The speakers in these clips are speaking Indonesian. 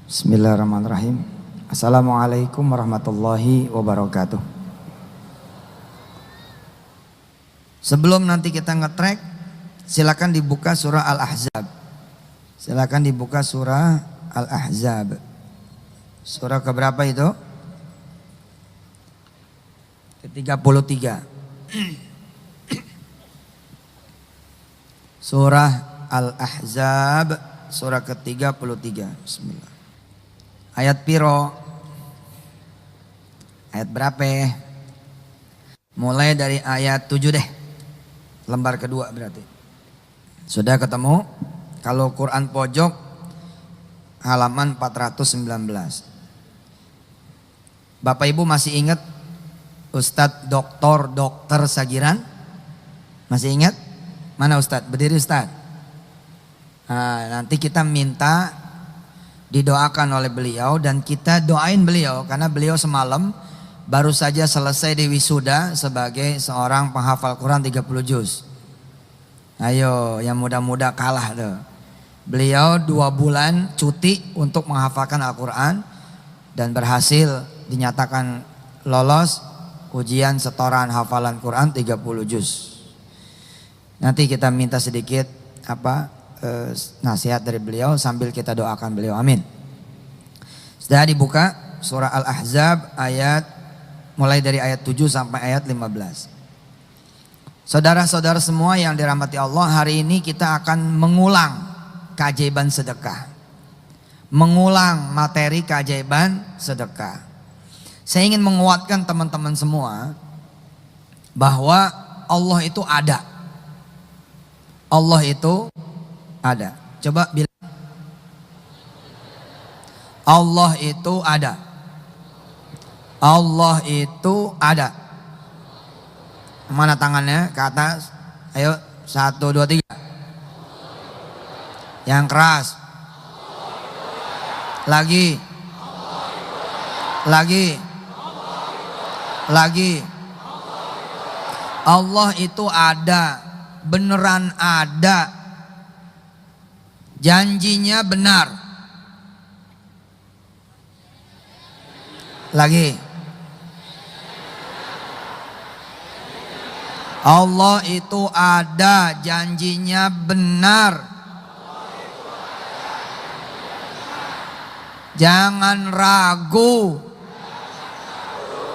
Bismillahirrahmanirrahim. Assalamualaikum warahmatullahi wabarakatuh. Sebelum nanti kita nge-track, silakan dibuka surah Al-Ahzab. Silakan dibuka surah Al-Ahzab. Surah keberapa itu? Ke-33. Surah Al-Ahzab, surah ke-33. Bismillah. Ayat piro? Ayat berapa? Mulai dari ayat 7 deh. Lembar kedua berarti. Sudah ketemu? Kalau Quran pojok halaman 419. Bapak Ibu masih ingat Ustadz Dr. Sagiran? Masih ingat? Mana Ustadz? Berdiri Ustadz. Nah, nanti kita minta didoakan oleh beliau dan kita doain beliau karena beliau semalam baru saja selesai di wisuda sebagai seorang penghafal Quran 30 juz. Ayo yang muda-muda kalah tuh. Beliau 2 bulan cuti untuk menghafalkan Al-Quran dan berhasil dinyatakan lolos ujian setoran hafalan Quran 30 juz. Nanti kita minta sedikit nasihat dari beliau sambil kita doakan beliau, amin. Sudah dibuka surah Al-Ahzab mulai dari ayat 7 sampai ayat 15. Saudara-saudara semua yang dirahmati Allah, hari ini kita akan mengulang keajaiban sedekah. Mengulang materi keajaiban sedekah. Saya ingin menguatkan teman-teman semua bahwa Allah itu ada. Allah itu ada. Coba bilang. Allah itu ada. Allah itu ada. Mana tangannya? Ke atas. Ayo 1, 2, 3. Yang keras. Lagi. Lagi. Lagi. Allah itu ada. Beneran ada. Janjinya benar. Lagi. Allah itu ada, janjinya benar. Jangan ragu.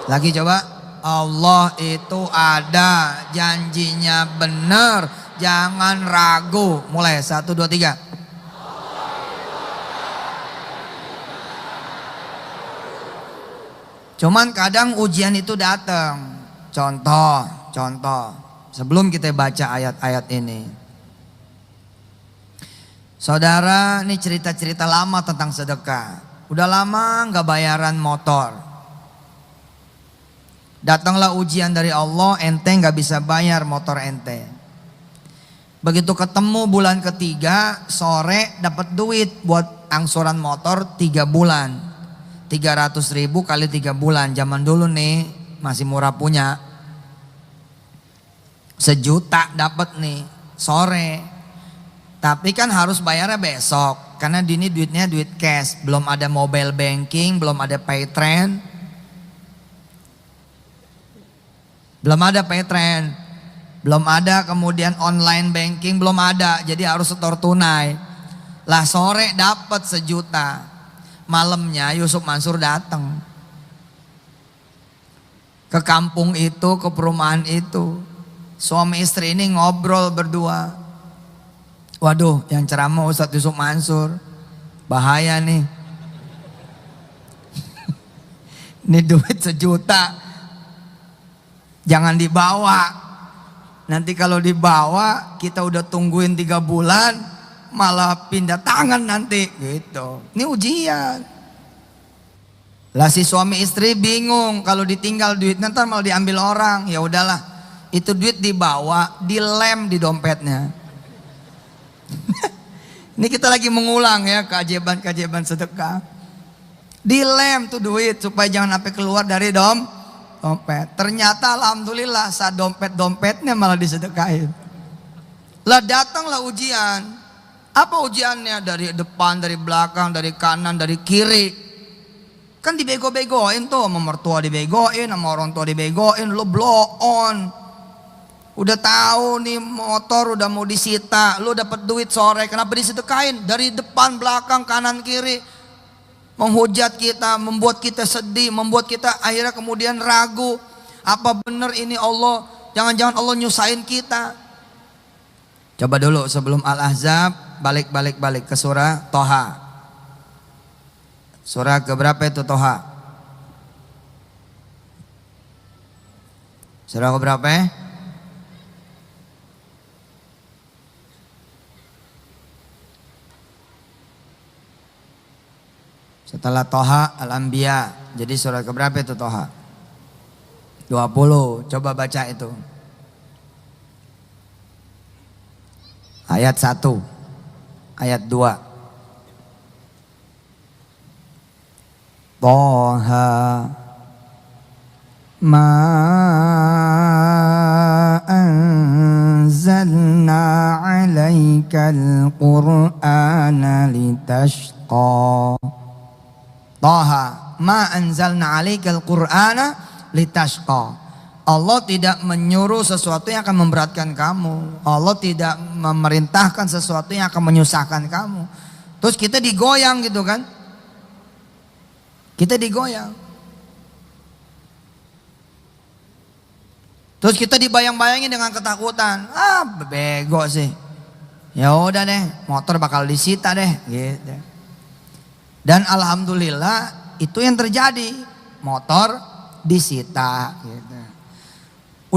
Lagi coba. Allah itu ada, janjinya benar. Jangan ragu. Mulai 1, 2, 3. Cuman kadang ujian itu datang. Contoh. Sebelum kita baca ayat-ayat ini. Saudara, ini cerita-cerita lama tentang sedekah. Udah lama nggak bayaran motor. Datanglah ujian dari Allah, ente nggak bisa bayar motor ente. Begitu ketemu bulan ketiga, sore dapat duit buat angsuran motor 3 bulan. 300.000 kali 3 bulan. Zaman dulu nih masih murah punya. 1 juta dapat nih sore. Tapi kan harus bayarnya besok karena ini duitnya duit cash, belum ada mobile banking, belum ada Paytrend. Belum ada Paytrend. Belum ada kemudian online banking, belum ada. Jadi harus setor tunai. Lah sore dapat 1 juta. Malamnya Yusuf Mansur datang ke kampung itu, ke perumahan itu. Suami istri ini ngobrol berdua. Waduh, yang ceramah Ustadz Yusuf Mansur. Bahaya nih. Ini duit 1 juta. Jangan dibawa. Nanti kalau dibawa kita udah tungguin 3 bulan. Malah pindah tangan nanti gitu. Ini ujian. Lah si suami istri bingung kalau ditinggal duit nanti malah diambil orang. Ya udahlah, itu duit dibawa, dilem di dompetnya. Ini kita lagi mengulang ya keajaiban sedekah. Dilem tuh duit supaya jangan sampai keluar dari dompet. Ternyata alhamdulillah saat dompetnya malah disedekahin. Lah datanglah ujian. Apa ujiannya? Dari depan, dari belakang, dari kanan, dari kiri. Kan dibego-begoin tuh, sama mertua dibegoin, sama orang tua dibegoin, lu blow on. Udah tahu nih motor udah mau disita, lu dapat duit sore, kenapa disedekain? Dari depan, belakang, kanan, kiri. Menghujat kita, membuat kita sedih, membuat kita akhirnya kemudian ragu. Apa benar ini Allah? Jangan-jangan Allah nyusahin kita. Coba dulu sebelum Al-Ahzab, balik ke surah Toha. Surah keberapa itu Toha? Surah keberapa ya? Setelah Toha Al-Anbiya. Jadi surah keberapa itu Toha? 20. Coba baca itu. Ayat 1. Ayat 2. Toha ma anzalna alaikal qur'ana litashqa. Toha ma anzalna alaikal qur'ana litashqa. Allah tidak menyuruh sesuatu yang akan memberatkan kamu. Allah tidak memerintahkan sesuatu yang akan menyusahkan kamu. Terus kita digoyang gitu kan. Kita digoyang. Terus kita dibayang-bayangin dengan ketakutan. Ah, bego sih. Ya udah deh, motor bakal disita deh gitu. Dan alhamdulillah itu yang terjadi, motor disita gitu.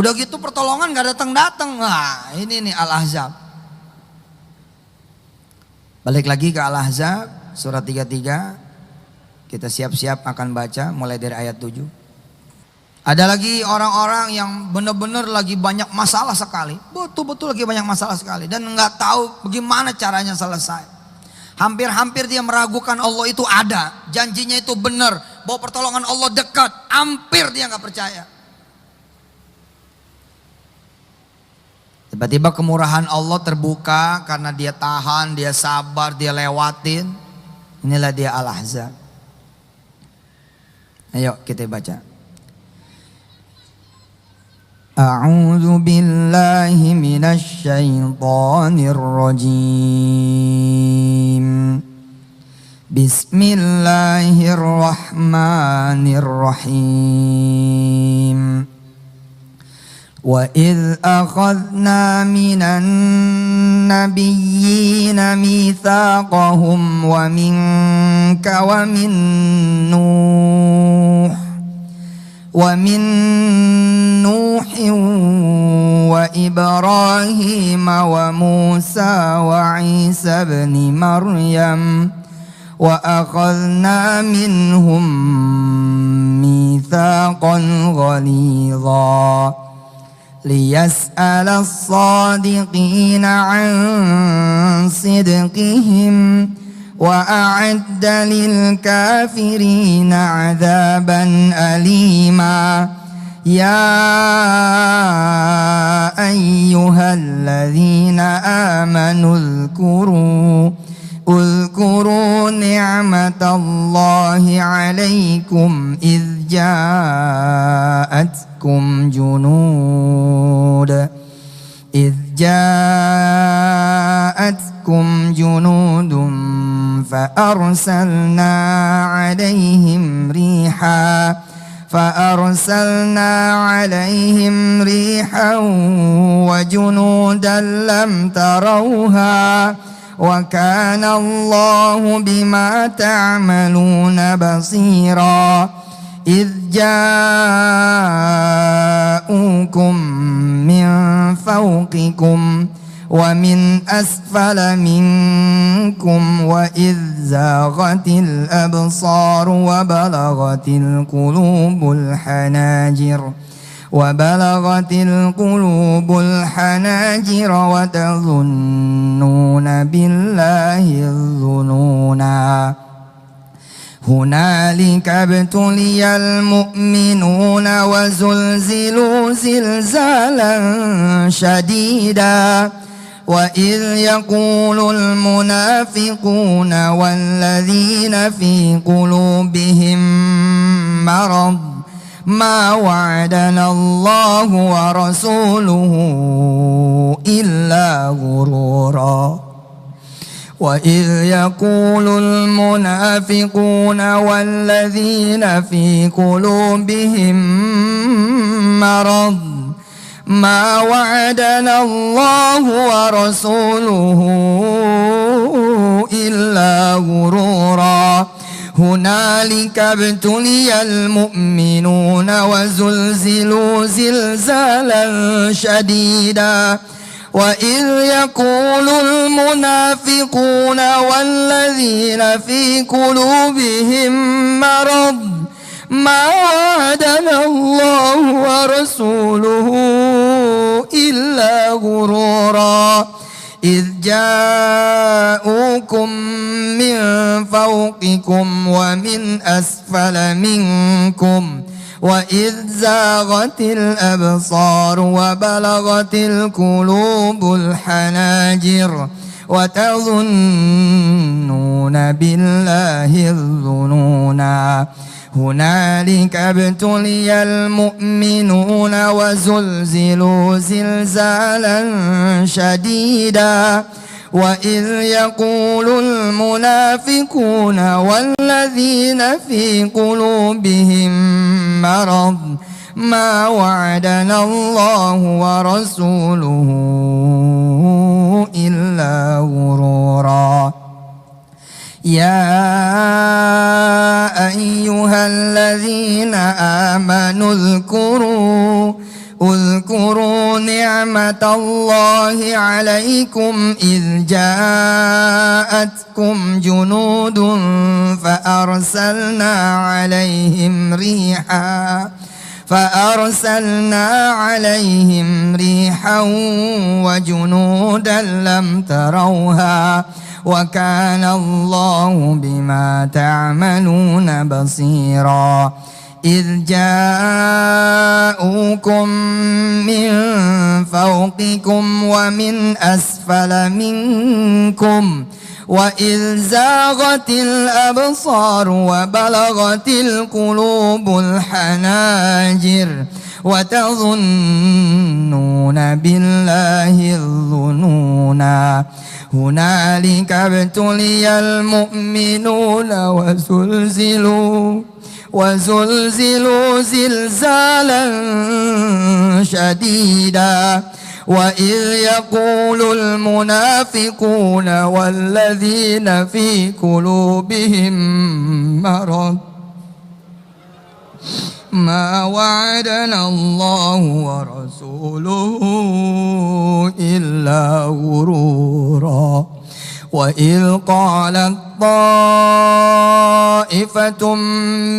Udah gitu pertolongan gak datang-datang. Nah ini nih Al-Ahzab. Balik lagi ke Al-Ahzab surat 33. Kita siap-siap akan baca mulai dari ayat 7. Ada lagi orang-orang yang benar-benar lagi banyak masalah sekali. Betul-betul lagi banyak masalah sekali. Dan gak tahu bagaimana caranya selesai. Hampir-hampir dia meragukan Allah itu ada. Janjinya itu benar. Bahwa pertolongan Allah dekat. Hampir dia gak percaya. Tiba-tiba kemurahan Allah terbuka. Karena dia tahan, dia sabar, dia lewatin. Inilah dia Al-Ahzab. Ayo kita baca. A'udzu billahi minasy syaithanir rajim. Bismillahirrahmanirrahim. Wa idz akhadna minan nabiyyina mitsaqahum wa minka wa min Nuh wa Ibrahim wa Musa wa Isa ibn Maryam wa akhadna minhum mitsaqan ghalidha liyas'ala as-sadiqina 'an sidqihim wa a'adda lil kafirina 'adzaban alima. Ya ayyuhalladzina amanu uzkuru ni'matallahi 'alaikum idh ja'atkum junudun فأرسلنا عليهم ريحا وجنودا لم تروها وكان الله بما تعملون بصيرا إذ جاءوكم من فوقكم ومن أسفل منكم وإذ زاغت الأبصار وبلغت القلوب الحناجر وتظنون بالله الظنونا هنالك ابتلي المؤمنون وزلزلوا زلزالا شديدا وإذ يقول المنافقون والذين في قلوبهم مرض ما وعدنا الله ورسوله إلا غرورا وإذ يقول المنافقون والذين في قلوبهم مرض ما وعدنا الله ورسوله إلا غرورا هنالك ابتلي المؤمنون وزلزلوا زلزالا شديدا وإذ يقول المنافقون والذين في قلوبهم مرض ما وعدنا الله ورسوله إلا غرورا إذ جاءوكم من فوقكم ومن أسفل منكم وإذ زاغت الأبصار وبلغت القلوب الحناجر وتظنون بالله الظنونا هنالك ابتلي المؤمنون وزلزلوا زلزالا شديدا وإذ يقول المنافقون والذين في قلوبهم مرض ما وعدنا الله ورسوله إلا غرورا يا أيها الذين آمنوا اذكروا نعمة الله عليكم إذ جاءتكم جنود فأرسلنا عليهم ريحا وجنودا لم تروها وكان الله بما تعملون بصيرا إذ جاءوكم من فوقكم ومن أسفل منكم وإذ زاغت الأبصار وبلغت القلوب الحناجر وتظنون بالله الظنونا هنالك ابتلي المؤمنون وزلزلوا زلزالا شديدا وإذ يقول المنافقون والذين في قلوبهم مرض ما وعدنا الله ورسوله إلا غرورا وإذ قالت طائفة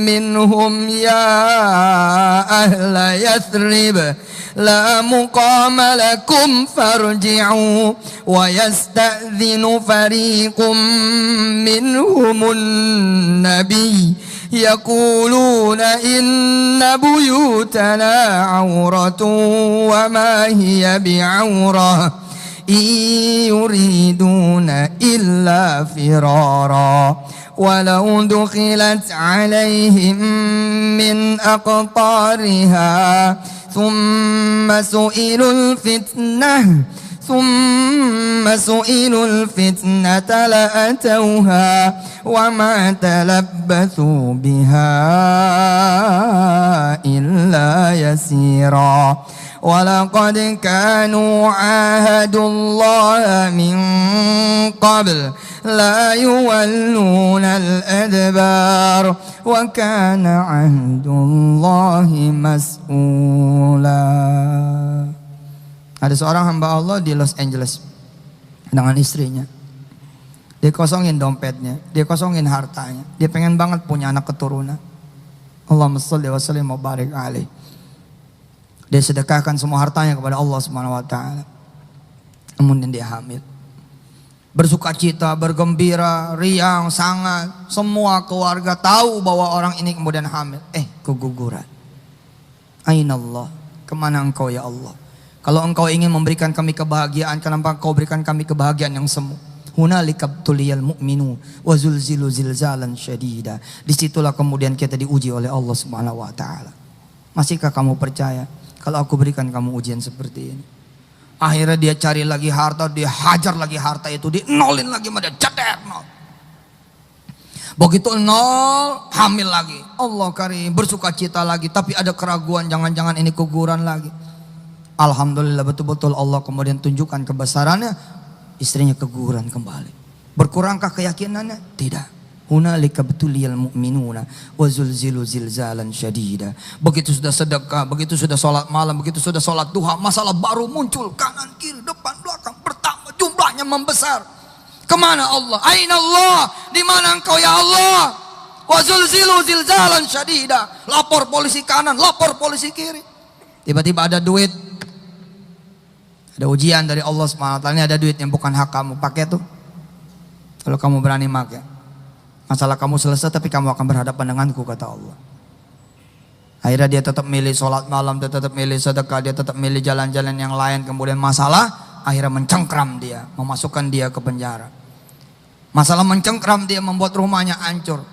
منهم يا أهل يثرب لا مقام لكم فارجعوا ويستأذن فريق منهم النبي يقولون إن بيوتنا عورة وما هي بعورة إن يريدون إلا فرارا ولو دخلت عليهم من أقطارها ثم سئلوا الفتنة لأتوها وما تلبثوا بها إلا يسيرا ولقد كانوا عاهدوا الله من قبل لا يولون الأدبار وكان عهد الله مسؤولا. Ada seorang hamba Allah di Los Angeles dengan istrinya. Dia kosongin dompetnya, dia kosongin hartanya. Dia pengen banget punya anak keturunan. Allahumma shalli wa sallim wa barik alaih. Dia sedekahkan semua hartanya kepada Allah Subhanahu wa taala. Kemudian dia hamil. Bersukacita, bergembira, riang sangat. Semua keluarga tahu bahwa orang ini kemudian hamil. Keguguran. Aina Allah? Kemana engkau ya Allah? Kalau engkau ingin memberikan kami kebahagiaan, kenapa engkau berikan kami kebahagiaan yang semu? Hunalika tuliyal mu'minu wa zulzilu zilzalan syadida. Disitulah kemudian kita diuji oleh Allah Subhanahu wa taala. Masihkah kamu percaya kalau aku berikan kamu ujian seperti ini? Akhirnya dia cari lagi harta, dia hajar lagi harta itu, dia nolin lagi, dia cetek nol. Begitu nol, hamil lagi. Allah karim, bersuka cita lagi. Tapi ada keraguan, jangan-jangan ini keguguran lagi. Alhamdulillah betul-betul Allah kemudian tunjukkan kebesarannya. Istrinya keguguran kembali. Berkurangkah keyakinannya? Tidak. Hunalika betuliyal mu'minuna wa zulzilu zilzalan syadida. Begitu sudah sedekah, begitu sudah sholat malam, begitu sudah sholat duha, masalah baru muncul. Kanan, kiri, depan, belakang. Bertambah jumlahnya membesar. Kemana Allah? Aina Allah? Di mana engkau ya Allah? Wa zulzilu zilzalan syadida. Lapor polisi kanan, lapor polisi kiri. Tiba-tiba ada duit. Ada ujian dari Allah SWT. Ini ada duit yang bukan hak kamu. Pakai tuh. Kalau kamu berani pakai. Masalah kamu selesai tapi kamu akan berhadapan denganku, kata Allah. Akhirnya dia tetap milih sholat malam, dia tetap milih sedekah, dia tetap milih jalan-jalan yang lain. Kemudian masalah akhirnya mencengkram dia, memasukkan dia ke penjara. Masalah mencengkram dia membuat rumahnya hancur.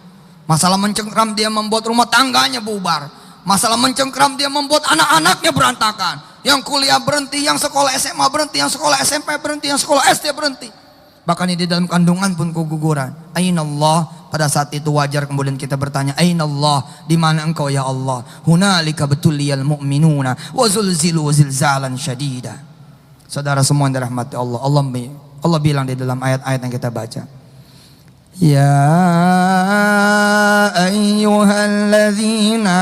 Masalah mencengkram dia membuat rumah tangganya bubar. Masalah mencengkram dia membuat anak-anaknya berantakan. Yang kuliah berhenti, yang sekolah SMA berhenti, yang sekolah SMP berhenti, yang sekolah SD berhenti. Bahkan di dalam kandungan pun keguguran. Aina Allah? Pada saat itu wajar kemudian kita bertanya, Aina Allah? Di mana engkau ya Allah? Hunalika betuliyal mu'minuna wa zulzilu zilzalan syadida. Saudara semua yang dirahmati Allah, Allah bilang di dalam ayat-ayat yang kita baca, ya ayyuhalladzina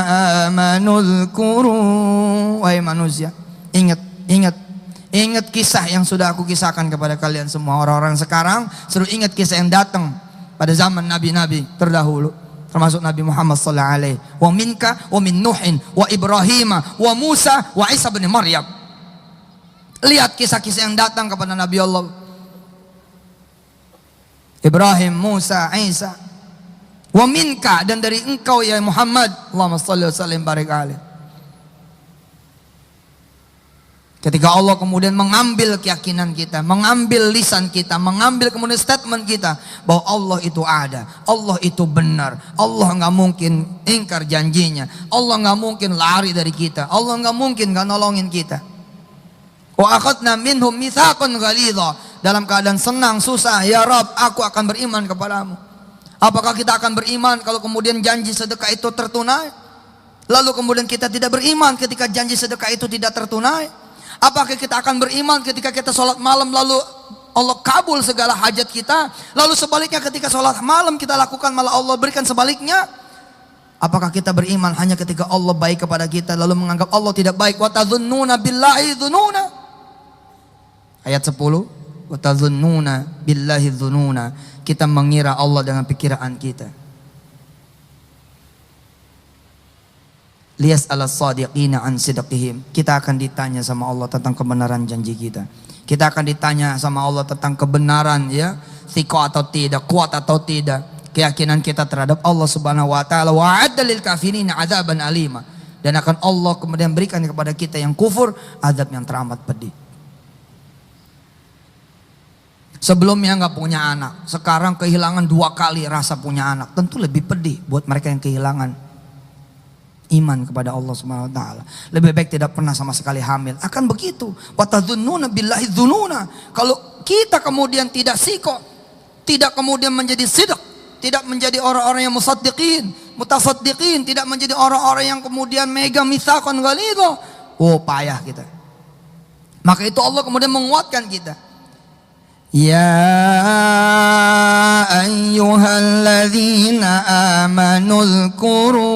amanu dzkuru. Wahai manusia, ingat kisah yang sudah aku kisahkan kepada kalian semua. Orang-orang sekarang suruh ingat kisah yang datang pada zaman nabi-nabi terdahulu, termasuk Nabi Muhammad sallallahu alaihi wa minka wa min Nuhin wa Ibrahim wa Musa wa Isa bin Maryam. Lihat kisah-kisah yang datang kepada Nabi Allah Ibrahim, Musa, Isa. Wa minka, dan dari engkau ya Muhammad. Allahumma shalli wa sallim barik alaih. Ketika Allah kemudian mengambil keyakinan kita, mengambil lisan kita, mengambil kemudian statement kita bahwa Allah itu ada, Allah itu benar, Allah nggak mungkin ingkar janjinya, Allah nggak mungkin lari dari kita, Allah nggak mungkin nggak nolongin kita. Wa akhadna minhum mitsaqan ghalidha. Dalam keadaan senang, susah, ya Rabb, aku akan beriman kepadamu. Apakah kita akan beriman kalau kemudian janji sedekah itu tertunai? Lalu kemudian kita tidak beriman ketika janji sedekah itu tidak tertunai? Apakah kita akan beriman ketika kita sholat malam lalu Allah kabul segala hajat kita? Lalu sebaliknya ketika sholat malam kita lakukan malah Allah berikan sebaliknya? Apakah kita beriman hanya ketika Allah baik kepada kita lalu menganggap Allah tidak baik? Wa tadhunnuna billahi dhununa. Ayat 10. Wa tadhunnuna billahi dhununa. Kita mengira Allah dengan pikiran kita. Liyas ala sadiqina an sidqihim. Kita akan ditanya sama Allah tentang kebenaran janji kita. Kita akan ditanya sama Allah tentang kebenaran, ya, thiqah atau tidak, kuat atau tidak, keyakinan kita terhadap Allah Subhanahu wa taala. Wa adda lil kafirina adzaban alima. Dan akan Allah kemudian berikan kepada kita yang kufur azab yang teramat pedih. Sebelumnya nggak punya anak, sekarang kehilangan 2 kali rasa punya anak, tentu lebih pedih buat mereka yang kehilangan iman kepada Allah Subhanahu wa taala. Lebih baik tidak pernah sama sekali hamil. Akan begitu. Wa tadhunnuna billahi dzununa. Kalau kita kemudian tidak siko, tidak kemudian menjadi sidq, tidak menjadi orang-orang yang musaddiqin, mutasaddiqin, tidak menjadi orang-orang yang kemudian megang mitsaqan ghalidha, oh payah kita. Maka itu Allah kemudian menguatkan kita. Ya ayyuhalladzina amanu dzkuru.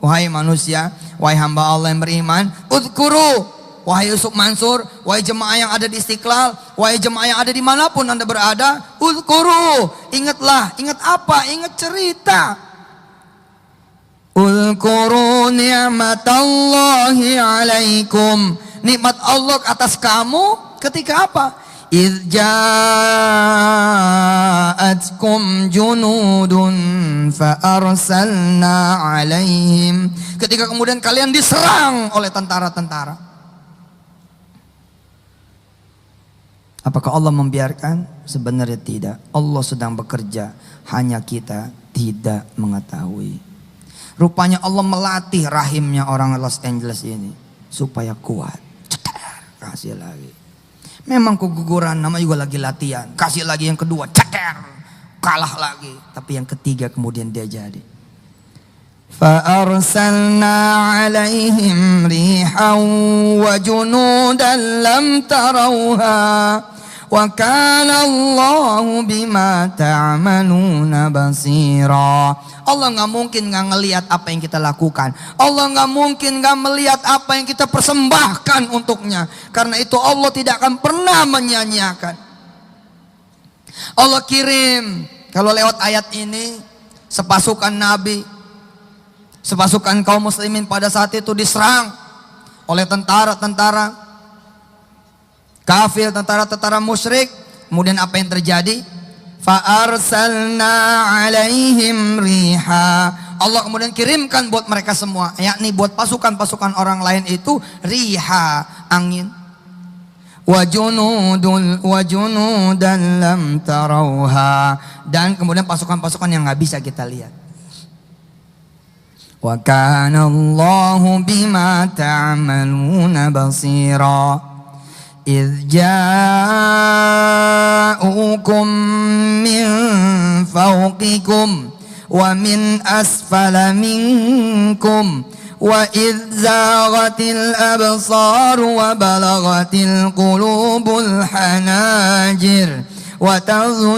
Wahai manusia, wahai hamba Allah yang beriman, udzkuru. Wahai Yusuf Mansur, wahai jemaah yang ada di Istiqlal, wahai jemaah yang ada dimanapun anda berada, udzkuru. Ingatlah, ingat apa? Ingat cerita. Udzkuru ni'matallahi alaikum. Nikmat Allah atas kamu ketika apa? إذ جاءتكم جنود فأرسلنا عليهم. Ketika kemudian kalian diserang oleh tentara-tentara. Apakah Allah membiarkan? Sebenarnya tidak. Allah sedang bekerja, hanya kita tidak mengetahui. Rupanya Allah melatih rahimnya orang Los Angeles ini supaya kuat. Ceter, kasih lagi. Memang keguguran, nama juga lagi latihan. Kasih lagi yang kedua, ceter, kalah lagi. Tapi yang ketiga kemudian dia jadi. فَأَرْسَلْنَا عَلَيْهِمْ رِيحًا وَجُنُودًا لَمْ تَرَوْهَا وَكَانَ اللَّهُ بِمَا تَعْمَلُونَ بَصِيرًا. Allah nggak mungkin nggak ngelihat apa yang kita lakukan. Allah nggak mungkin nggak melihat apa yang kita persembahkan untuknya. Karena itu Allah tidak akan pernah menyanyiakan. Allah kirim, kalau lewat ayat ini, sepasukan Nabi, sepasukan kaum muslimin pada saat itu diserang oleh tentara-tentara kafir, tentara-tentara musyrik. Kemudian apa yang terjadi? Fa'arsalna alaihim riha. Allah kemudian kirimkan buat mereka semua, yakni buat pasukan-pasukan orang lain itu riha, angin. Wa junudan lam tarauha. Dan kemudian pasukan-pasukan yang nggak bisa kita lihat. Wa kana Allahu bima ta'maluna basira. إذ جاءوكم من فوقكم ومن أسفل منكم وإذ زاغت الأبصار وبلغت القلوب الحناجر وتظنون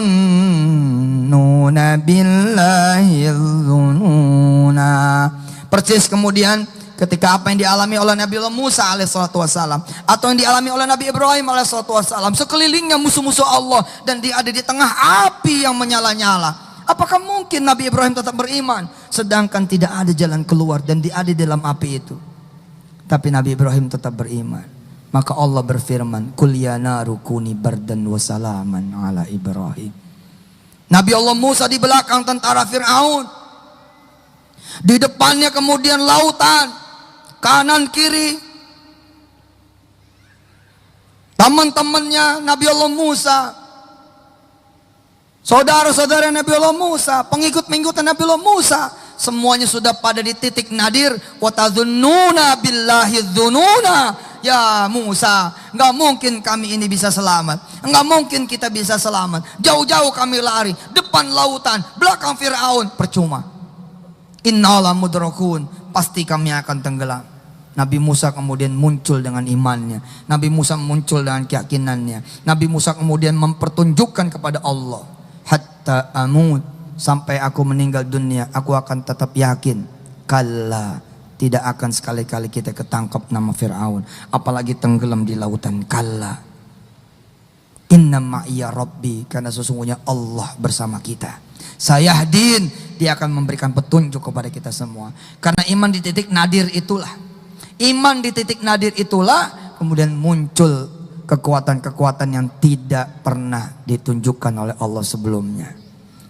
بالله الظنونا. Persis kemudian ketika apa yang dialami oleh Nabi Musa alaihissalatu wassalam, atau yang dialami oleh Nabi Ibrahim alaihissalatu wassalam, sekelilingnya musuh-musuh Allah dan dia ada di tengah api yang menyala-nyala. Apakah mungkin Nabi Ibrahim tetap beriman sedangkan tidak ada jalan keluar dan dia ada di dalam api itu? Tapi Nabi Ibrahim tetap beriman. Maka Allah berfirman, "Qul ya naru kuni bardan wa salaman ala Ibrahim." Nabi Allah Musa di belakang tentara Fir'aun, di depannya kemudian lautan, kanan kiri teman-temannya Nabi Allah Musa, saudara-saudara Nabi Allah Musa, pengikut-pengikut Nabi Allah Musa, semuanya sudah pada di titik nadir. Wa tadhunnuna billahi dzununa. Ya Musa, nggak mungkin kami ini bisa selamat, nggak mungkin kita bisa selamat. Jauh-jauh kami lari, depan lautan, belakang Fir'aun, percuma. Innala mudrakun, pasti kami akan tenggelam. Nabi Musa kemudian muncul dengan imannya. Nabi Musa muncul dengan keyakinannya. Nabi Musa kemudian mempertunjukkan kepada Allah, hatta amut, sampai aku meninggal dunia, aku akan tetap yakin. Kalla, tidak akan sekali-kali kita ketangkap nama Fir'aun, apalagi tenggelam di lautan. Kalla, inna ma'iya rabbi, karena sesungguhnya Allah bersama kita. Sayahdin, dia akan memberikan petunjuk kepada kita semua. Karena iman di titik nadir itulah, iman di titik nadir itulah kemudian muncul kekuatan-kekuatan yang tidak pernah ditunjukkan oleh Allah sebelumnya.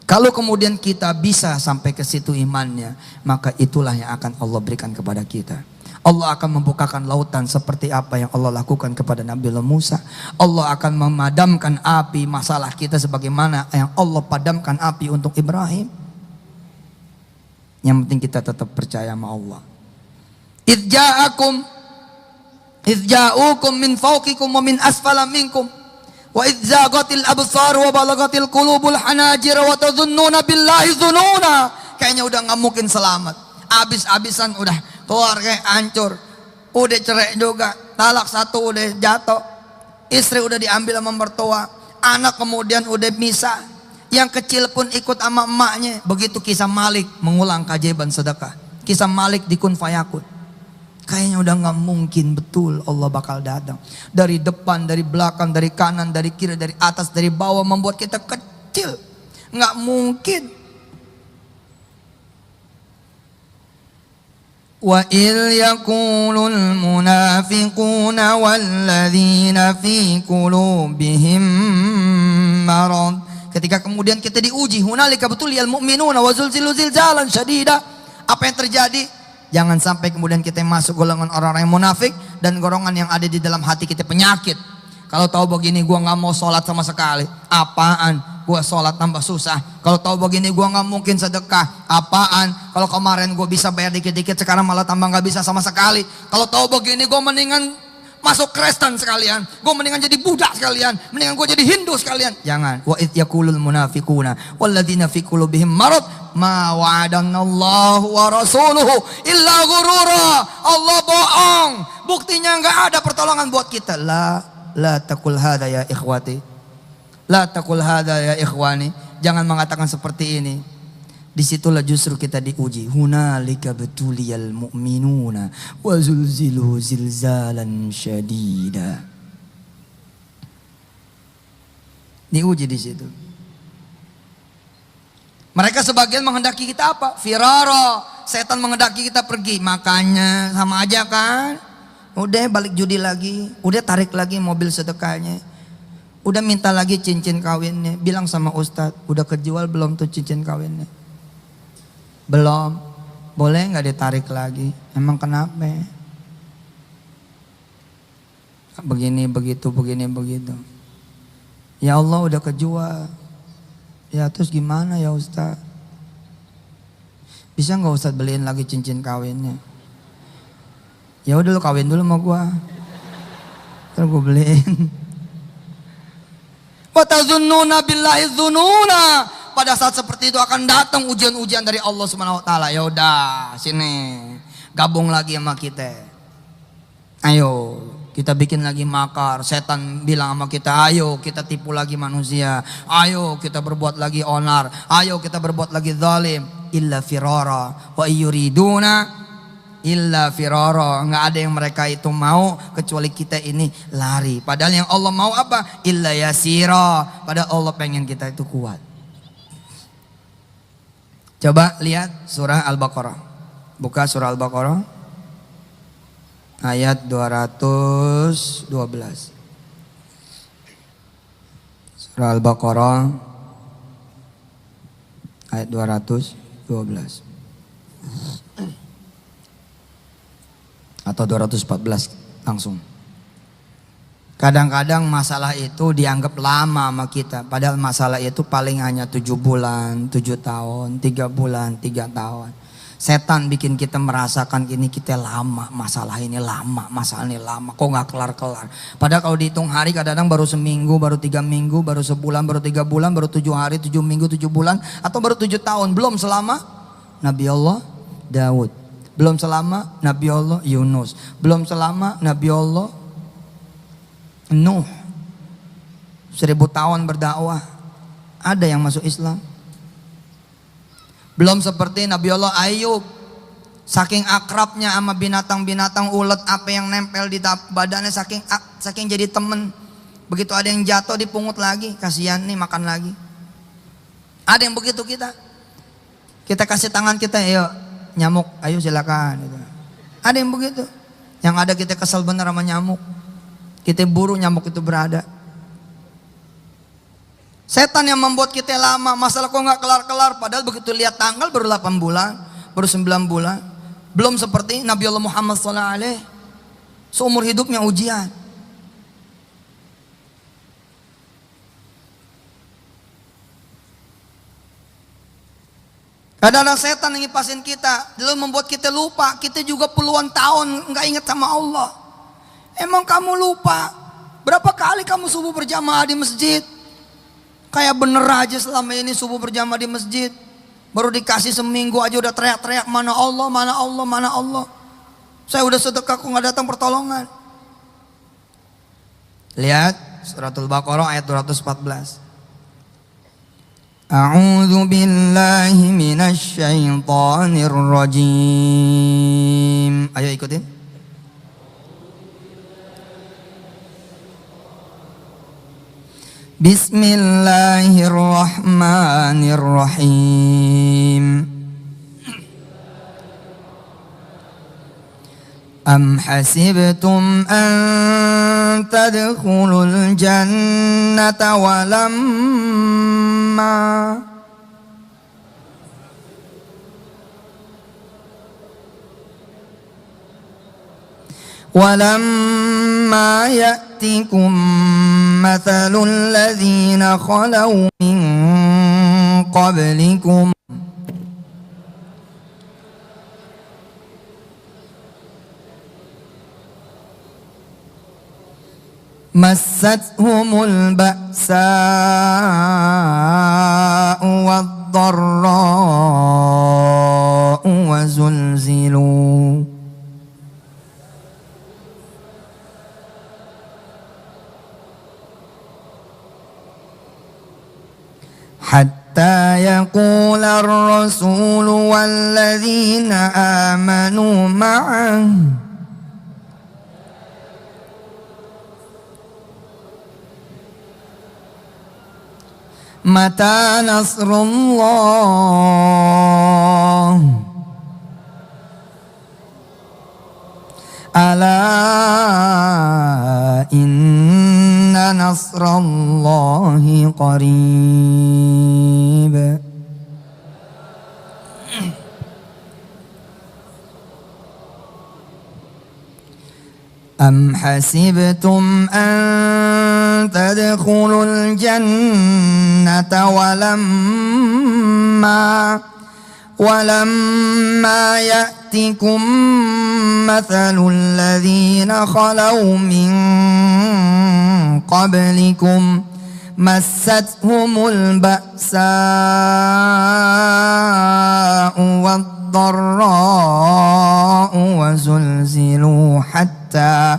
Kalau kemudian kita bisa sampai ke situ imannya, maka itulah yang akan Allah berikan kepada kita. Allah akan membukakan lautan seperti apa yang Allah lakukan kepada Nabi Musa. Allah akan memadamkan api masalah kita sebagaimana yang Allah padamkan api untuk Ibrahim. Yang penting kita tetap percaya sama Allah. Idh ja'ukum min fawqikum wa min asfala minkum wa idh zaghatil absar wa balagatil qulubul hanajir wa tadhunnuna billahi dhununa. Kayaknya udah nggak mungkin selamat. Abis-abisan udah, keluarga hancur, udah cerai juga, talak satu udah jatuh, istri udah diambil sama mertua, anak kemudian udah misah, yang kecil pun ikut sama emaknya. Begitu kisah Malik mengulang keajaiban sedekah, kisah Malik di Kun Fayakun. Kayaknya udah gak mungkin betul Allah bakal datang dari depan, dari belakang, dari kanan, dari kiri, dari atas, dari bawah, membuat kita kecil. Gak mungkin. Wa il yaqulul munafiquna walladzina fi qulubihim marad. Ketika kemudian kita diuji, hunalika betuliyal mu'minuna wa zulzilu zilzalan syadida. Apa yang terjadi? Jangan sampai kemudian kita masuk golongan orang-orang yang munafik dan golongan yang ada di dalam hati kita penyakit. Kalau tahu begini gue nggak mau sholat sama sekali. Apaan? Gue sholat tambah susah. Kalau tahu begini gue nggak mungkin sedekah. Apaan? Kalau kemarin gue bisa bayar dikit-dikit, sekarang malah tambah nggak bisa sama sekali. Kalau tahu begini gue mendingan masuk Kristen sekalian, gue mendingan jadi Buddha sekalian, mendingan gue jadi Hindu sekalian. Jangan. Wa id yaqulul munafiquna walladzina fi qulubihim marad ma wa'adanallahu wa rasuluhu illa ghurura. Allah bohong. Buktinya nggak ada pertolongan buat kita. La taqul hadza ya ikhwati. La taqul hadza ya ikhwani. Jangan mengatakan seperti ini. Disitulah justru kita diuji. Hunalika betuliyal mu'minuna wa zulzilu zilzalan syadida. Diuji di situ. Mereka sebagian menghendaki kita apa? Firara. Setan menghendaki kita pergi. Makanya sama aja kan. Udah balik judi lagi. Udah tarik lagi mobil sedekahnya. Udah minta lagi cincin kawinnya. Bilang sama ustadz, udah kejual belum tuh cincin kawinnya? Belum. Boleh nggak ditarik lagi? Emang kenapa? Begini begitu, begini begitu. Ya Allah udah kejual. Ya terus gimana ya Ustaz? Bisa nggak Ustaz beliin lagi cincin kawinnya? Ya udah lu kawin dulu sama gua. Terus gua beliin. Wa tazunnuna billahi dzununa. Pada saat seperti itu akan datang ujian-ujian dari Allah Subhanahu wa taala. Ya udah, sini. Gabung lagi sama kita. Ayo, kita bikin lagi makar. Setan bilang sama kita, ayo kita tipu lagi manusia. Ayo kita berbuat lagi onar. Ayo kita berbuat lagi zalim. Illa firara wa yuriduna illa firara. Enggak ada yang mereka itu mau kecuali kita ini lari. Padahal yang Allah mau apa? Illa yasira. Padahal Allah pengen kita itu kuat. Coba lihat surah Al-Baqarah. Buka surah Al-Baqarah ayat 212. Surah Al-Baqarah ayat 212 atau 214 langsung. Kadang-kadang masalah itu dianggap lama sama kita. Padahal masalah itu paling hanya 7 bulan, 7 tahun, 3 bulan, 3 tahun. Setan bikin kita merasakan ini kita lama, masalah ini lama, masalah ini lama. Kok gak kelar-kelar. Padahal kalau dihitung hari kadang-kadang baru seminggu, baru 3 minggu, baru sebulan, baru 3 bulan, baru 7 hari, 7 minggu, 7 bulan. Atau baru 7 tahun. Belum selama Nabi Allah Daud. Belum selama Nabi Allah Yunus. Belum selama Nabi Allah Nuh. 1000 tahun berdakwah. Ada yang masuk Islam. Belum seperti Nabi Allah Ayub. Saking akrabnya sama binatang-binatang ulet apa yang nempel di badannya, saking jadi temen. Begitu ada yang jatuh dipungut lagi, kasihan nih makan lagi. Ada yang begitu kita. Kita kasih tangan kita, ayo nyamuk, ayo silakan. Gitu. Ada yang begitu. Yang ada kita kesel bener sama nyamuk. Kita buru nyamuk itu berada. Setan yang membuat kita lama. Masalah kok gak kelar-kelar. Padahal begitu lihat tanggal baru 8 bulan. Baru 9 bulan. Belum seperti Nabi Allah Muhammad SAW. Seumur hidupnya ujian. Kadang-kadang setan yang ngipasin kita. Lalu membuat kita lupa. Kita juga puluhan tahun gak ingat sama Allah. Emang kamu lupa? Berapa kali kamu subuh berjamaah di masjid? Kayak bener aja selama ini subuh berjamaah di masjid. Baru dikasih seminggu aja udah teriak-teriak, mana Allah, mana Allah, mana Allah. Saya udah sedekah kok gak datang pertolongan. Lihat suratul Baqarah ayat 214. A'udzu billahi minasy syaithanir rajim. Ayo ikutin. Bismillahirrahmanirrahim. Am hasibtum an tadkhulul jannata walamma ya'tikum مثل الذين خلوا من قبلكم مستهم البأساء والضراء وزلزلوا حتى يقول الرسول والذين آمنوا معه متى نصر الله ألا إن نصر الله قريب أم حسبتم أن تدخلوا الجنة ولما يأتكم مثل الذين خلوا من قبلكم مستهم البأساء والضراء وزلزلوا حتى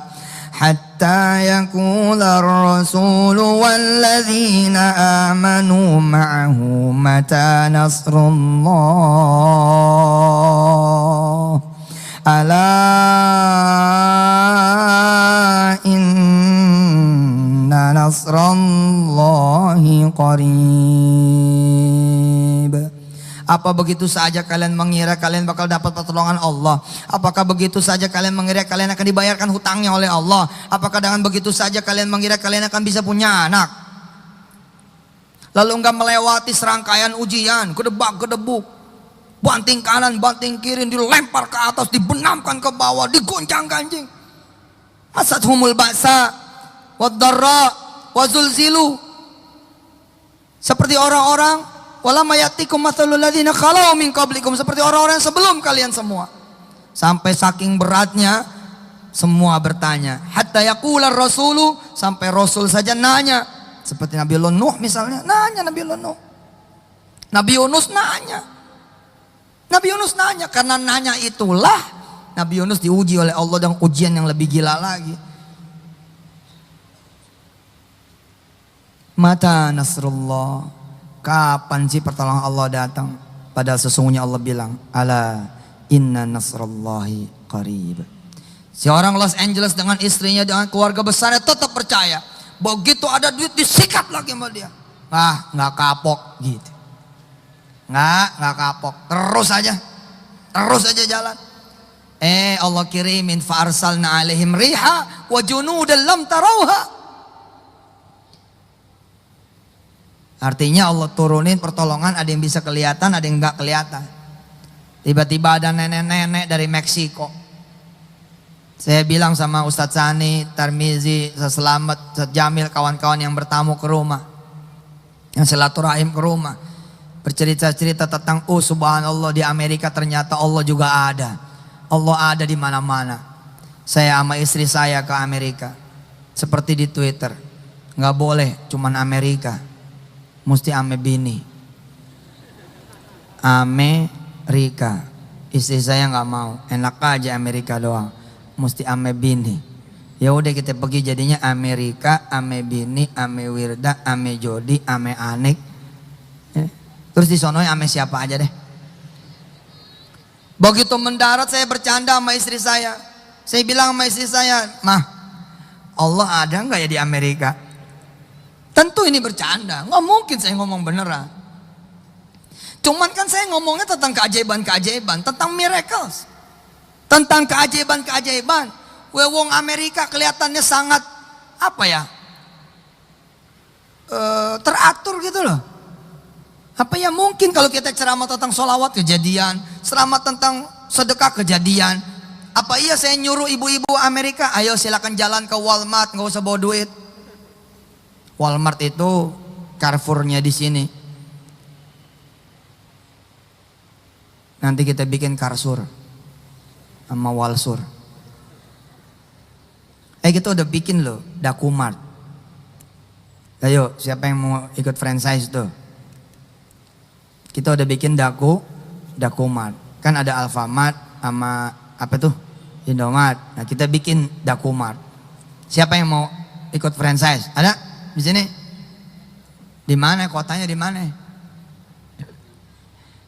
يقول الرسول والذين آمنوا معه متى نصر الله ألا إن نصر الله قريب. Apa begitu saja kalian mengira kalian bakal dapat pertolongan Allah? Apakah begitu saja kalian mengira kalian akan dibayarkan hutangnya oleh Allah? Apakah dengan begitu saja kalian mengira kalian akan bisa punya anak? Lalu enggak melewati serangkaian ujian, kedebak kedebuk, banting kanan, banting kiri, dilempar ke atas, dibenamkan ke bawah, digoncang ganjing. Masathumul ba'sa wad-dharra wazulzilu. Seperti orang-orang walamma ya'tikum mathalul ladzina khalau min qablikum, seperti orang-orang sebelum kalian semua. Sampai saking beratnya semua bertanya. Hatta yaqular rasulu, sampai Rasul saja nanya. Seperti Nabi Nuh misalnya, nanya Nabi Nuh. Nabi Yunus nanya. Nabi Yunus nanya, karena nanya itulah Nabi Yunus diuji oleh Allah dengan ujian yang lebih gila lagi. Mata nasrullah, kapan sih pertolongan Allah datang? Padahal sesungguhnya Allah bilang, ala inna nasrallahi qarib. Si orang Los Angeles dengan istrinya, dengan keluarga besarnya tetap percaya. Begitu ada duit disikat lagi sama dia. Nggak kapok gitu. Nggak kapok. Terus aja jalan. Allah kirimin fa arsalna alaihim riha wa junudan lam tarauha. Artinya Allah turunin pertolongan, ada yang bisa kelihatan, ada yang nggak kelihatan. Tiba-tiba ada nenek-nenek dari Meksiko. Saya bilang sama Ustadz Sani, Tarmizi, Selamat, Ustadz Jamil, kawan-kawan yang bertamu ke rumah, yang silaturahim ke rumah, bercerita-cerita tentang subhanallah, di Amerika ternyata Allah juga ada. Allah ada di mana-mana. Saya sama istri saya ke Amerika, seperti di Twitter, nggak boleh cuman Amerika, mesti ame bini. Amerika. Istri saya nggak mau, enak aja Amerika doang, mesti ame bini. Ya udah kita pergi jadinya Amerika, ame bini, ame Wirda, ame Jodi, ame Anik. Terus disonoin ame siapa aja deh. Begitu mendarat saya bercanda sama istri saya. Saya bilang sama istri saya, "Mah, Allah ada nggak ya di Amerika?" Tentu ini bercanda, nggak mungkin saya ngomong beneran. Cuman kan saya ngomongnya tentang keajaiban-keajaiban, tentang miracles, tentang keajaiban-keajaiban. Wong Amerika kelihatannya sangat teratur gitu loh. Apa ya mungkin kalau kita ceramah tentang sholawat kejadian, ceramah tentang sedekah kejadian. Apa iya saya nyuruh ibu-ibu Amerika, ayo silakan jalan ke Walmart, nggak usah bawa duit. Walmart itu Carrefour-nya di sini. Nanti kita bikin Karsur sama Walsur. Kita udah bikin loh Dakumart. Ayo, siapa yang mau ikut franchise tuh? Kita udah bikin Dakumart. Kan ada Alfamart sama apa tuh? Indomart. Nah, kita bikin Dakumart. Siapa yang mau ikut franchise? Ada di sini? Di mana? Kotanya di mana?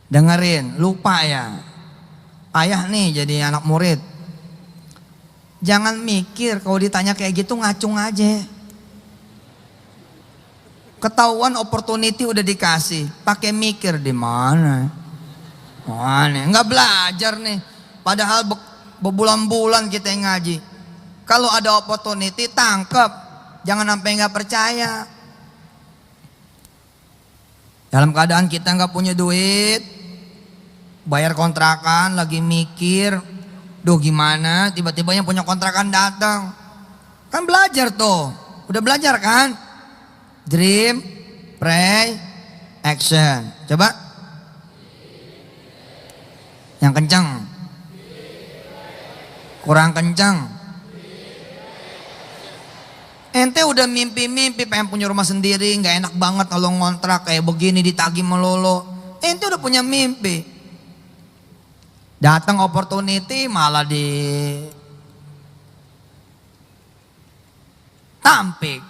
Dengerin, lupa ya. Ayah nih jadi anak murid. Jangan mikir kalau ditanya kayak gitu ngacung aja. Ketahuan opportunity udah dikasih, pakai mikir di mana? Mana? Nggak belajar nih. Padahal berbulan-bulan kita yang ngaji. Kalau ada opportunity tangkep, jangan sampai nggak percaya. Dalam keadaan kita nggak punya duit, bayar kontrakan, lagi mikir, duh gimana? Tiba-tiba yang punya kontrakan datang, kan belajar tuh, udah belajar kan? Dream, pray, action. Coba, yang kencang, kurang kencang. Ente udah mimpi-mimpi pengen punya rumah sendiri, nggak enak banget kalau ngontrak kayak begini ditagih melulu. Ente udah punya mimpi. Datang opportunity malah di tampik.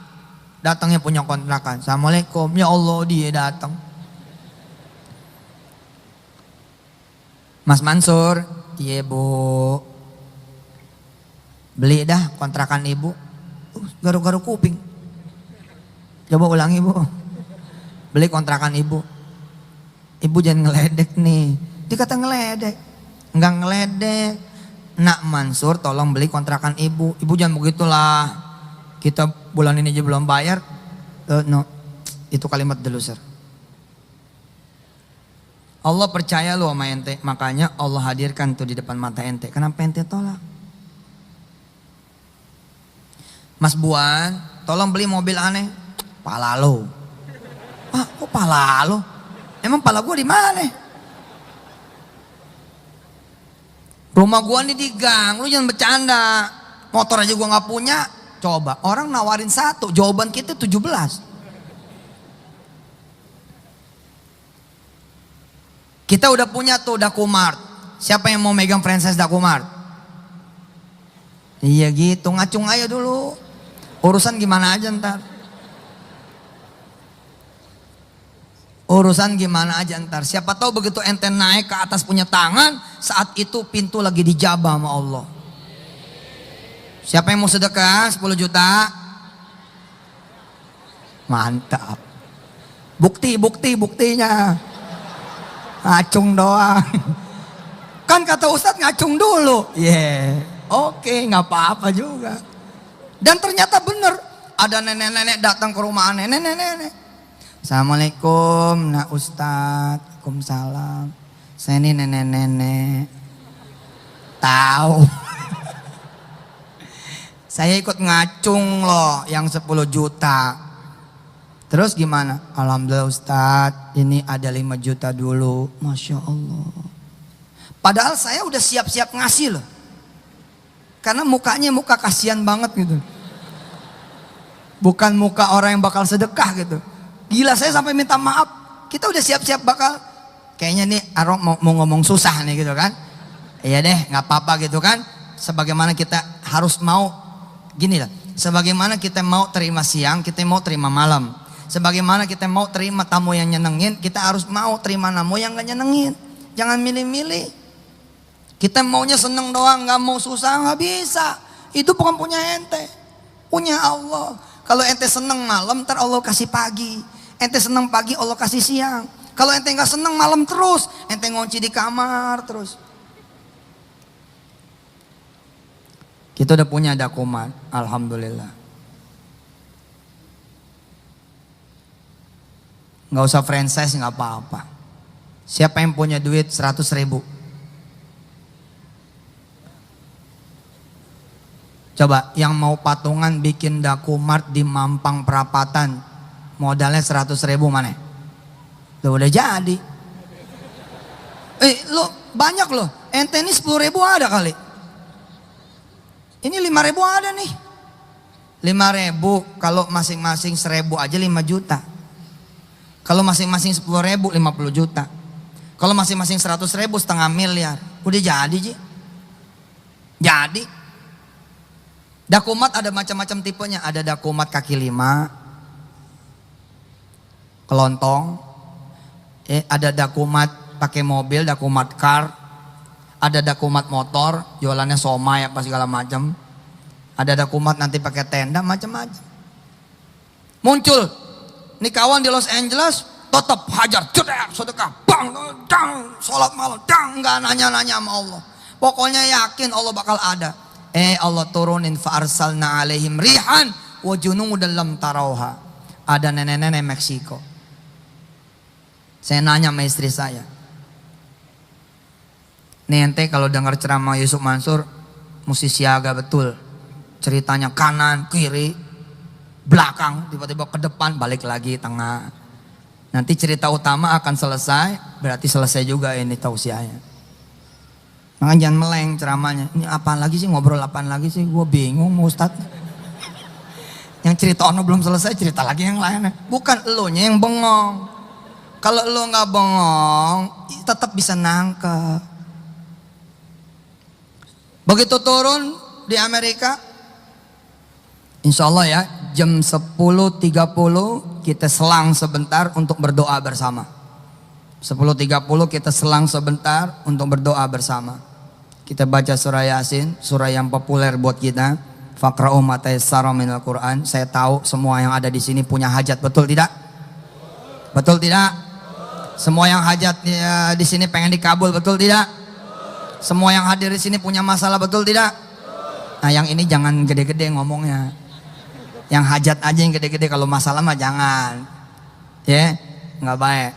Datangnya punya kontrakan. Assalamualaikum, ya Allah dia datang. Mas Mansur, iya bu, beli dah kontrakan ibu. Garu-garu kuping. Coba ulangi bu. Beli kontrakan ibu. Ibu jangan ngeledek nih. Dia kata ngeledek. Enggak ngeledek. Nak Mansur tolong beli kontrakan ibu. Ibu jangan begitulah. Kita bulan ini aja belum bayar. No. Itu kalimat deluser. Allah percaya lo sama ente. Makanya Allah hadirkan tuh di depan mata ente. Kenapa ente tolak? Mas Buan, tolong beli mobil aneh. Pala lo. Ah, kok pala lo? Emang pala gua di mana? Rumah gua nih di gang, lu jangan bercanda. Motor aja gua nggak punya. Coba, orang nawarin 1, jawaban kita 17. Kita udah punya tuh Dakumart. Siapa yang mau megang franchise Dakumart? Iya gitu, ngacung aja dulu. Urusan gimana aja ntar. Urusan gimana aja ntar. Siapa tahu begitu ente naik ke atas punya tangan, saat itu pintu lagi dijabah sama Allah. Siapa yang mau sedekah 10 juta? Mantap. Buktinya. Ngacung doang. Kan kata Ustadz ngacung dulu. Oke, nggak apa-apa juga. Dan ternyata bener, ada nenek-nenek datang ke rumah nenek-nenek. Assalamualaikum, nak Ustadz. Waalaikumsalam. Saya ini nenek-nenek. Tahu. Saya ikut ngacung loh yang 10 juta. Terus gimana? Alhamdulillah Ustadz, ini ada 5 juta dulu. Masya Allah. Padahal saya udah siap-siap ngasih loh. Karena mukanya muka kasihan banget gitu. Bukan muka orang yang bakal sedekah gitu. Gila, saya sampai minta maaf. Kita udah siap-siap bakal. Kayaknya nih Arok mau ngomong susah nih gitu kan. Iya deh, gak apa-apa gitu kan. Sebagaimana kita harus mau. Gini lah. Sebagaimana kita mau terima siang, kita mau terima malam. Sebagaimana kita mau terima tamu yang nyenengin, kita harus mau terima tamu yang gak nyenengin. Jangan milih-milih. Kita maunya seneng doang, gak mau susah, gak bisa. Itu bukan punya ente, punya Allah. Kalau ente seneng malam, ntar Allah kasih pagi. Ente seneng pagi, Allah kasih siang. Kalau ente gak seneng malam terus, ente ngunci di kamar terus. Kita udah punya Dakumart, alhamdulillah. Gak usah franchise, gak apa-apa. Siapa yang punya duit 100.000? Coba yang mau patungan bikin Dakumart di Mampang Perapatan, modalnya 100.000 mana? Lo udah jadi. Lo banyak loh. Ente ini 10.000 ada kali. Ini 5.000 ada nih. 5.000 kalau masing-masing 1.000 aja 5 juta. Kalau masing-masing 10.000 50 juta. Kalau masing-masing 100.000 setengah miliar. Udah jadi Ji. Jadi. Dakumat ada macam-macam tipenya. Ada dakumat kaki 5. Kelontong. Ada dakumat pakai mobil, dakumat car. Ada dakumat motor, jualannya somai apa segala macam. Ada dakumat nanti pakai tenda, macam-macam. Muncul nih kawan di Los Angeles, tetap hajar, cedek, sedekah, bang, dang, sholat malam, dang, nggak nanya-nanya sama Allah. Pokoknya yakin Allah bakal ada. Allah turunin fa'arsalna alaihim rihan wa junudan lam tarauha. Ada nenek-nenek Meksiko. Saya nanya sama istri saya, nih ente kalau dengar ceramah Yusuf Mansur mesti siaga betul. Ceritanya kanan, kiri, belakang, tiba-tiba ke depan, balik lagi tengah. Nanti cerita utama akan selesai, berarti selesai juga ini tausiahnya. Makanya jangan meleng ceramahnya. Ini apaan lagi sih, ngobrol apaan lagi sih, gue bingung Ustadz. Yang cerita ono belum selesai, cerita lagi yang lain. Bukan elonya yang bengong. Kalau elo nggak bengong, tetap bisa nangkep. Begitu turun di Amerika, insya Allah ya, jam 10.30 kita selang sebentar untuk berdoa bersama. 10.30 kita selang sebentar untuk berdoa bersama. Kita baca surah Yasin, surah yang populer buat kita. Faqra'u ma tayassara minal Qur'an. Saya tahu semua yang ada di sini punya hajat, betul tidak? Betul tidak? Semua yang hajat di sini pengen dikabul, betul tidak? Semua yang hadir di sini punya masalah, betul tidak? Nah, yang ini jangan gede-gede ngomongnya. Yang hajat aja yang gede-gede, kalau masalah mah jangan. Ya, nggak baik.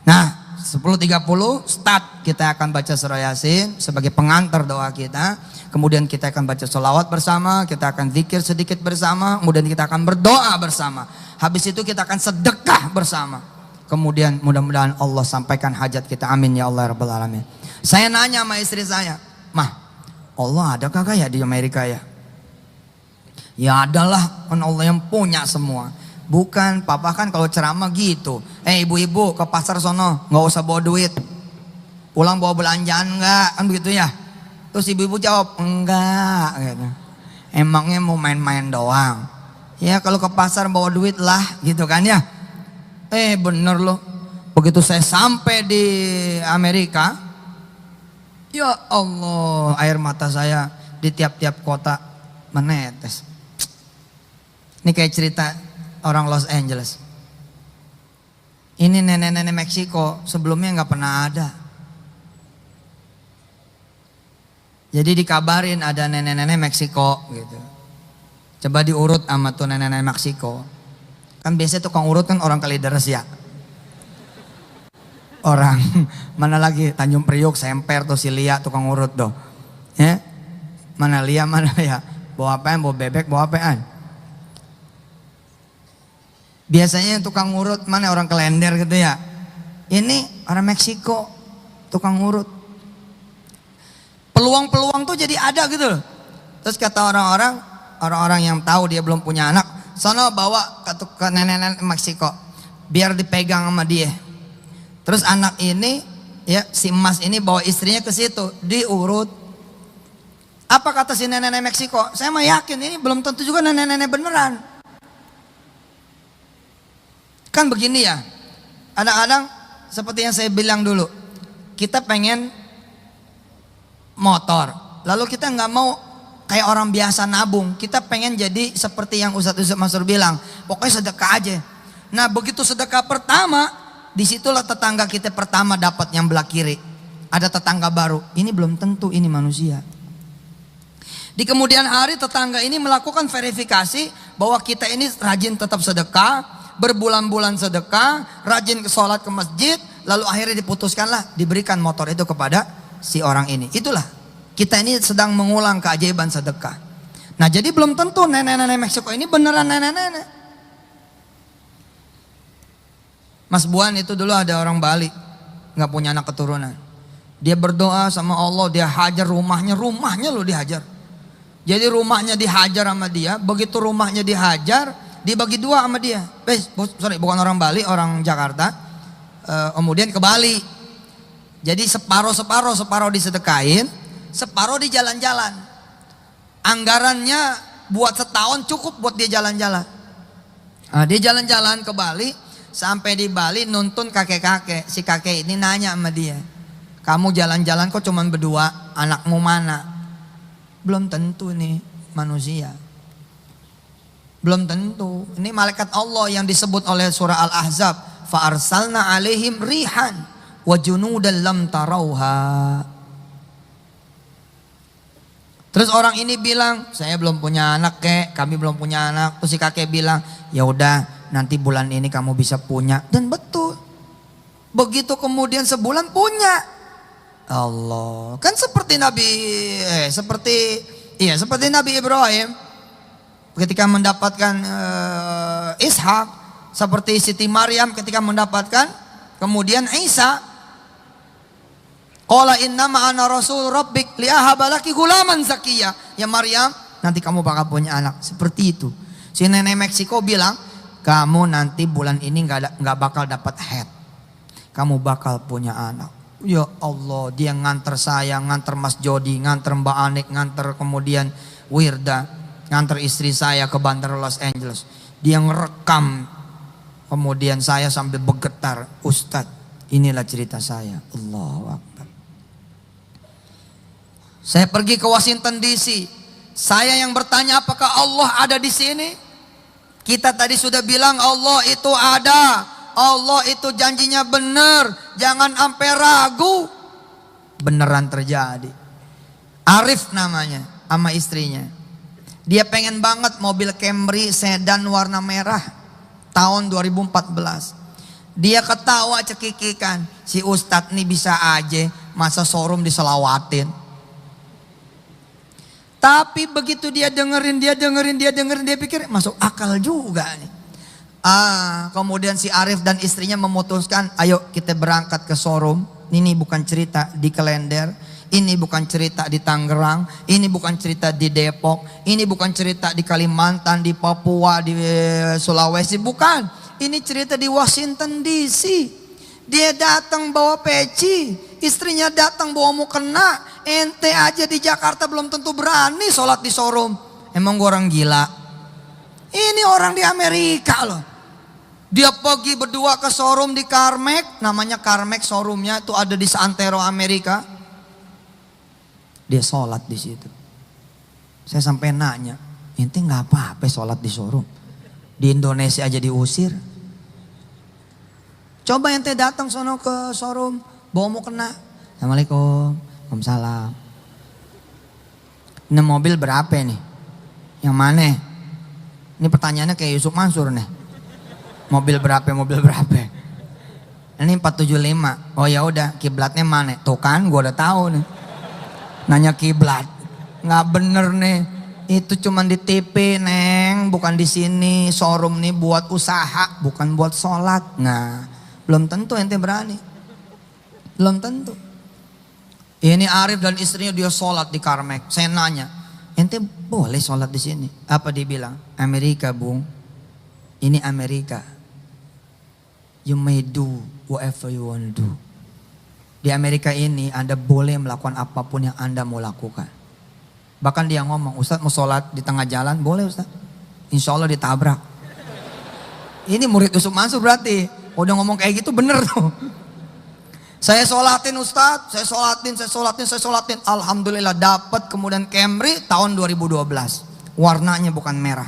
Nah, 10.30 start, kita akan baca surah Yasin sebagai pengantar doa kita. Kemudian kita akan baca sholawat bersama, kita akan zikir sedikit bersama, kemudian kita akan berdoa bersama. Habis itu kita akan sedekah bersama. Kemudian mudah-mudahan Allah sampaikan hajat kita, amin ya Allah rabbal alamin. Saya nanya sama istri saya, Mah, Allah ada kagak ya di Amerika ya? Ya adalah, kan Allah yang punya semua. Bukan, papa kan kalau ceramah gitu. Ibu-ibu ke pasar sono, nggak usah bawa duit. Pulang bawa belanjaan enggak, kan begitu ya? Terus ibu-ibu jawab, enggak gitu. Emangnya mau main-main doang? Ya kalau ke pasar bawa duit lah gitu kan ya. Bener loh. Begitu saya sampai di Amerika, ya Allah, air mata saya di tiap-tiap kota menetes. Ini kayak cerita orang Los Angeles. Ini nenek-nenek Meksiko sebelumnya nggak pernah ada. Jadi dikabarin ada nenek-nenek Meksiko gitu. Coba diurut sama tuh nenek-nenek Meksiko. Kan biasanya tukang urut kan orang Kalideres ya. Orang mana lagi Tanjung Priok, Semper tuh si Lia tukang urut tuh. Ya. Mana Lia mana ya? Bawa apaan? Bawa bebek, bawa apaan? Biasanya tukang urut mana orang Klender gitu ya. Ini orang Meksiko tukang urut. Peluang-peluang tuh jadi ada gitu loh. Terus kata orang-orang yang tahu dia belum punya anak, sono bawa ke nenek-nenek Meksiko biar dipegang sama dia. Terus anak ini ya si emas ini bawa istrinya ke situ diurut. Apa kata si nenek-nenek Meksiko? Saya mah yakin ini belum tentu juga nenek-nenek beneran. Kan begini ya, kadang-kadang seperti yang saya bilang dulu, kita pengen motor, lalu kita nggak mau kayak orang biasa nabung, kita pengen jadi seperti yang Ustadz Mansur bilang, pokoknya sedekah aja. Nah begitu sedekah pertama, disitulah tetangga kita pertama dapat yang belah kiri. Ada tetangga baru, ini belum tentu ini manusia. Di kemudian hari tetangga ini melakukan verifikasi bahwa kita ini rajin tetap sedekah, berbulan-bulan sedekah, rajin ke sholat ke masjid, lalu akhirnya diputuskanlah diberikan motor itu kepada si orang ini. Itulah, kita ini sedang mengulang keajaiban sedekah. Nah jadi belum tentu nenek-nenek Meksiko ini beneran nenek-nenek. Mas Buan itu dulu ada orang Bali, nggak punya anak keturunan. Dia berdoa sama Allah, dia hajar rumahnya loh dihajar. Jadi rumahnya dihajar sama dia, begitu rumahnya dihajar, dibagi dua sama dia. Bukan orang Bali, orang Jakarta. Kemudian ke Bali. Jadi separuh disedekain, separuh di jalan-jalan. Anggarannya buat setahun cukup buat dia jalan-jalan. Nah, dia jalan-jalan ke Bali, sampai di Bali nuntun kakek-kakek. Si kakek ini nanya sama dia, kamu jalan-jalan kok cuman berdua, anakmu mana? Belum tentu nih manusia. Belum tentu. Ini malaikat Allah yang disebut oleh surah Al-Ahzab. Fa arsalna alaihim rihan wa junudan lam tarauha. Terus orang ini bilang, saya belum punya anak kek, kami belum punya anak. Terus si kakek bilang, ya udah nanti bulan ini kamu bisa punya. Dan betul. Begitu kemudian sebulan punya. Allah, kan seperti seperti Nabi Ibrahim ketika mendapatkan Ishak, seperti Siti Maryam ketika mendapatkan kemudian Isa. Qala innama ana rasul rabbik liahabalaki gulaman zakiyya. Ya Maryam, nanti kamu bakal punya anak. Seperti itu. Si nenek Meksiko bilang, kamu nanti bulan ini nggak bakal dapat head. Kamu bakal punya anak. Ya Allah, dia nganter saya, nganter Mas Jody, nganter Mbak Anik, nganter kemudian Wirda, nganter istri saya ke Bandara Los Angeles. Dia ngerekam, kemudian saya sambil bergetar, Ustadz, inilah cerita saya. Allahu Akbar. Saya pergi ke Washington DC. Saya yang bertanya, apakah Allah ada di sini? Kita tadi sudah bilang Allah itu ada. Allah itu janjinya benar, jangan sampai ragu. Beneran terjadi. Arif namanya, sama istrinya. Dia pengen banget mobil Camry sedan warna merah tahun 2014. Dia ketawa cekikikan, si Ustadz nih bisa aja masa showroom diselawatin. Tapi begitu dia dengerin, dia pikir masuk akal juga nih. Kemudian si Arif dan istrinya memutuskan, ayo kita berangkat ke showroom. Ini bukan cerita di Klender, ini bukan cerita di Tangerang, ini bukan cerita di Depok, ini bukan cerita di Kalimantan, di Papua, di Sulawesi, bukan. Ini cerita di Washington DC. Dia datang bawa peci, istrinya datang bawa mukena. Ente aja di Jakarta belum tentu berani sholat di showroom. Emang gue orang gila? Ini orang di Amerika loh. Dia pergi berdua ke showroom di Carmack, namanya Carmack showroomnya itu ada di Santero Amerika. Dia sholat di situ. Saya sampai nanya, ente nggak apa-apa sholat di showroom? Di Indonesia aja diusir. Coba ente datang sono ke showroom, bawa mukena. Assalamualaikum, waalaikumsalam. Ini mobil berapa nih? Yang mana? Ini pertanyaannya kayak Yusuf Mansur nih. Mobil berapa? Ini 475. Oh ya udah, kiblatnya mana? Tuh kan, gua udah tahu nih. Nanya kiblat, nggak bener nih. Itu cuman di TV neng, bukan di sini. Showroom nih buat usaha, bukan buat sholat. Nah, belum tentu ente berani. Belum tentu. Ini Arif dan istrinya dia sholat di Carmack. Saya nanya, ente boleh sholat di sini? Apa dia bilang? Amerika bung, ini Amerika. You may do whatever you want to do. Di Amerika ini Anda boleh melakukan apapun yang Anda mau lakukan. Bahkan dia ngomong, Ustadz mau sholat di tengah jalan, boleh Ustadz. Insya Allah ditabrak. Ini murid Yusuf Mansur berarti. Udah ngomong kayak gitu bener tuh. Saya sholatin Ustadz, saya sholatin. Alhamdulillah dapat kemudian Camry tahun 2012. Warnanya bukan merah.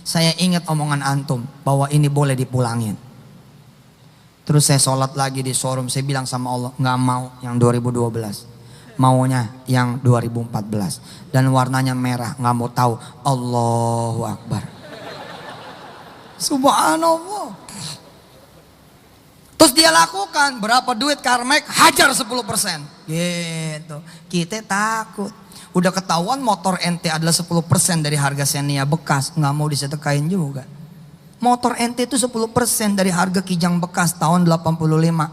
Saya ingat omongan antum bahwa ini boleh dipulangin. Terus saya sholat lagi di showroom, saya bilang sama Allah, nggak mau yang 2012. Maunya yang 2014. Dan warnanya merah, nggak mau tahu. Allahu Akbar. Subhanallah. Terus dia lakukan, berapa duit Carmack, hajar 10%. Gitu. Kita takut. Udah ketahuan motor ente adalah 10% dari harga Xenia bekas, nggak mau disedekain juga. Motor ente itu 10% dari harga Kijang bekas tahun 85.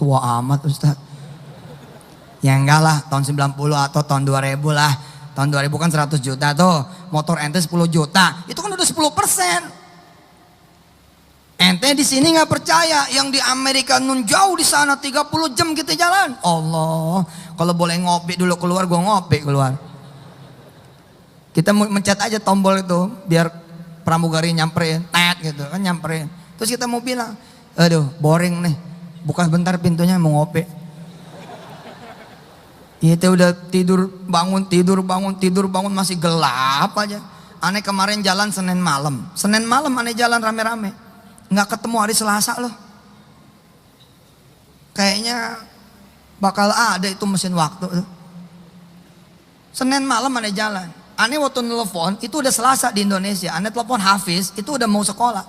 Tua amat Ustaz. Ya enggak lah, tahun 90 atau tahun 2000 lah. Tahun 2000 kan 100 juta tuh. Motor ente 10 juta. Itu kan udah 10%. Ente di sini nggak percaya, yang di Amerika nun jauh di sana 30 jam kita jalan. Allah, kalau boleh ngopi dulu keluar, gua ngopi keluar. Kita mencet aja tombol itu biar pramugari nyamperin, gitu kan nyamperin. Terus kita mau bilang, aduh boring nih, buka bentar pintunya mau ngopi. Kita udah tidur bangun masih gelap aja. Aneh kemarin jalan Senin malam aneh jalan rame-rame, nggak ketemu hari Selasa loh. Kayaknya bakal ada itu mesin waktu. Senin malam aneh jalan. Aneh waktu nelfon itu udah Selasa di Indonesia. Aneh telepon Hafiz itu udah mau sekolah.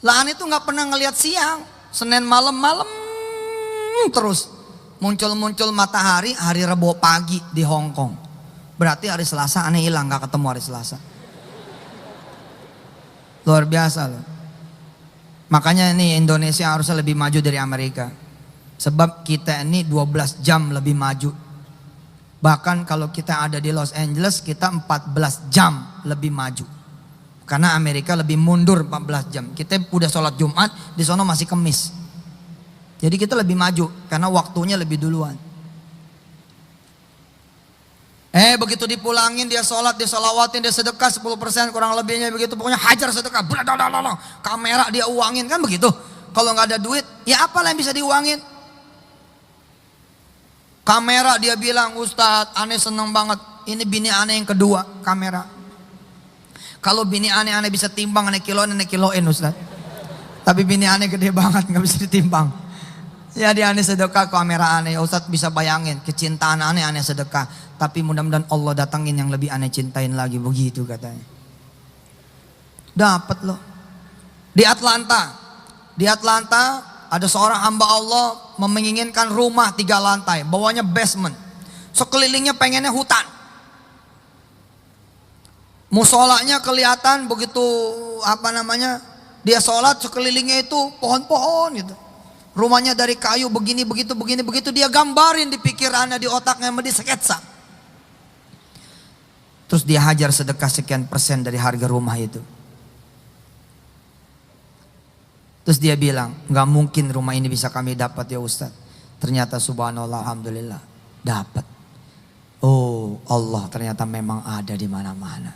Lah aneh tuh nggak pernah ngelihat siang. Senin malam terus muncul matahari hari Rabu pagi di Hong Kong. Berarti hari Selasa aneh hilang, nggak ketemu hari Selasa. Luar biasa loh. Makanya ini Indonesia harusnya lebih maju dari Amerika. Sebab kita ini 12 jam lebih maju. Bahkan kalau kita ada di Los Angeles, kita 14 jam lebih maju. Karena Amerika lebih mundur 14 jam. Kita udah sholat Jumat, di sono masih Kemis. Jadi kita lebih maju, karena waktunya lebih duluan. Begitu dipulangin, dia sholat, dia sholawatin, dia sedekah 10% kurang lebihnya begitu. Pokoknya hajar sedekah, kamera dia uangin, kan begitu. Kalau nggak ada duit, ya apalah yang bisa diuangin. Kamera dia bilang, Ustadz aneh seneng banget, ini bini aneh yang kedua kamera. Kalau bini aneh bisa timbang, aneh kiloin Ustadz. Tapi bini aneh gede banget, nggak bisa ditimbang. Ya dia aneh sedekah kamera aneh, Ustadz bisa bayangin kecintaan aneh sedekah. Tapi mudah-mudahan Allah datangin yang lebih aneh cintain lagi, begitu katanya. Dapat loh. Di Atlanta ada seorang hamba Allah menginginkan rumah 3 lantai, bawahnya basement, sekelilingnya pengennya hutan. Musolanya kelihatan begitu dia sholat sekelilingnya itu pohon-pohon gitu. Rumahnya dari kayu begini begitu dia gambarin di pikirannya, di otaknya, di sketsa. Terus dia hajar sedekah sekian persen dari harga rumah itu. Terus dia bilang, nggak mungkin rumah ini bisa kami dapat ya Ustaz. Ternyata subhanallah, alhamdulillah dapat. Oh Allah ternyata memang ada di mana-mana.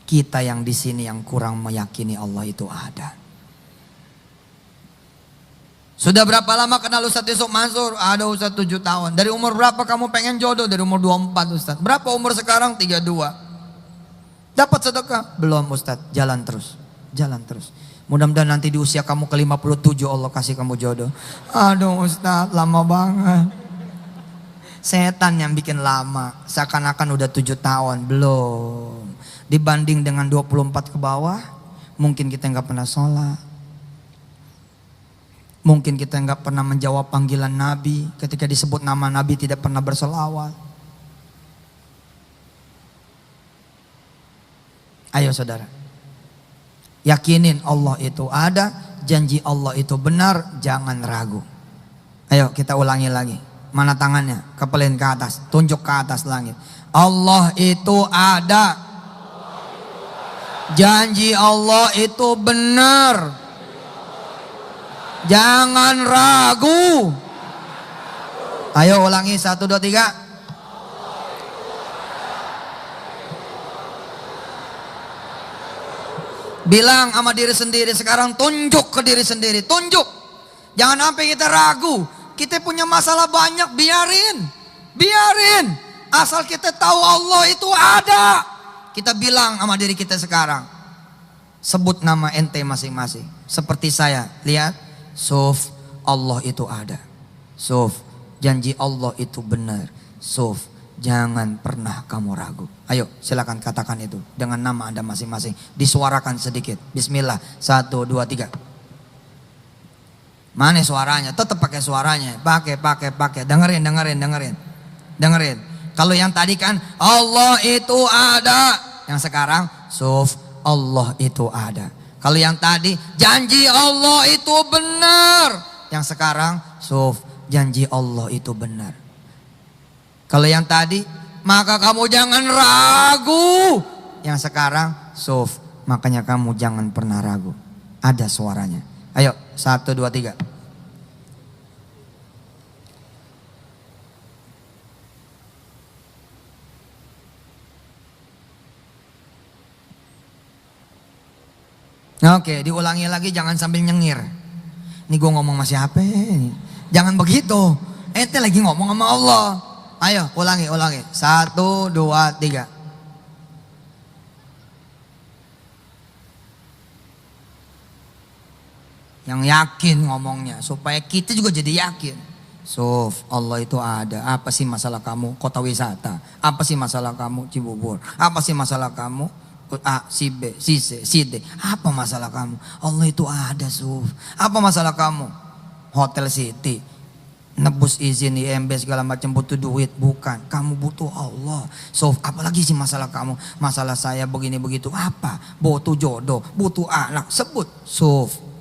Kita yang di sini yang kurang meyakini Allah itu ada. Sudah berapa lama kenal Ustaz Yusuf Mansur? Ada Ustaz 7 tahun. Dari umur berapa kamu pengen jodoh? Dari umur 24 Ustaz. Berapa umur sekarang? 32. Dapat sedekah? Belum Ustaz. Jalan terus. Mudah-mudahan nanti di usia kamu ke 57 Allah kasih kamu jodoh. Aduh Ustaz, lama banget. Setan yang bikin lama. Seakan-akan udah 7 tahun. Belum. Dibanding dengan 24 ke bawah, mungkin kita nggak pernah sholat. Mungkin kita nggak pernah menjawab panggilan Nabi. Ketika disebut nama Nabi tidak pernah berselawat. Ayo saudara. Yakinin Allah itu ada, janji Allah itu benar, jangan ragu. Ayo kita ulangi lagi. Mana tangannya? Kepelin ke atas, tunjuk ke atas langit. Allah itu ada. Janji Allah itu benar. Jangan ragu. Ayo ulangi 1, 2, 3. Bilang sama diri sendiri sekarang, tunjuk ke diri sendiri, tunjuk. Jangan sampai kita ragu. Kita punya masalah banyak, biarin. Asal kita tahu Allah itu ada. Kita bilang sama diri kita sekarang. Sebut nama ente masing-masing. Seperti saya, lihat. Suf, Allah itu ada. Suf, janji Allah itu benar. Suf, jangan pernah kamu ragu. Ayo silakan katakan itu dengan nama Anda masing-masing. Disuarakan sedikit. Bismillah. 1, 2, 3. Mana suaranya? Tetap pakai suaranya. Pakai. Dengerin. Kalau yang tadi kan Allah itu ada. Yang sekarang Suf, Allah itu ada. Kalau yang tadi janji Allah itu benar, yang sekarang suf, janji Allah itu benar. Kalau yang tadi maka kamu jangan ragu, yang sekarang suf, makanya kamu jangan pernah ragu. Ada suaranya. Ayo 1, 2, 3. Oke, diulangi lagi, jangan sambil nyengir. Ini gue ngomong sama siapa ini? Jangan begitu. Ente lagi ngomong sama Allah. Ayo, ulangi. 1, 2, 3. Yang yakin ngomongnya, supaya kita juga jadi yakin. Suf, Allah itu ada. Apa sih masalah kamu kota wisata? Apa sih masalah kamu Cibubur? Apa sih masalah kamu A, si B, si C, si D? Apa masalah kamu? Allah itu ada, Suf. Apa masalah kamu? Hotel City, nebus izin IMB segala macam, butuh duit. Bukan, kamu butuh Allah. Suf, apalagi sih masalah kamu? Masalah saya begini begitu. Apa? Butuh jodoh, butuh anak. Sebut, Suf.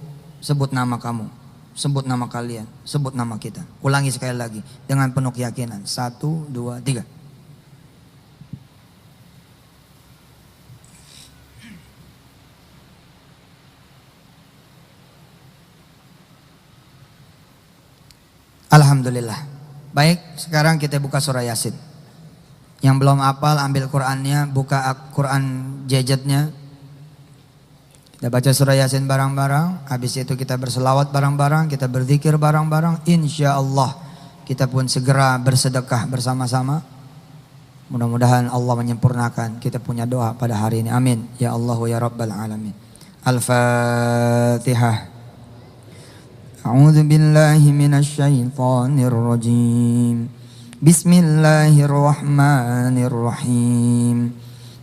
Sebut nama kamu, sebut nama kalian, sebut nama kita. Ulangi sekali lagi dengan penuh keyakinan. 1, 2, 3. Alhamdulillah. Baik, sekarang kita buka surah Yasin. Yang belum hafal ambil Qur'annya, buka Quran gadgetnya. Kita baca surah Yasin bareng-bareng. Habis itu kita berselawat bareng-bareng, kita berzikir bareng-bareng. Insya Allah kita pun segera bersedekah bersama-sama. Mudah-mudahan Allah menyempurnakan kita punya doa pada hari ini. Amin. Ya Allah ya Rabbal Alamin. Al-Fatihah. A'udzu billahi minasy syaithanir rajim. Bismillahirrahmanirrahim.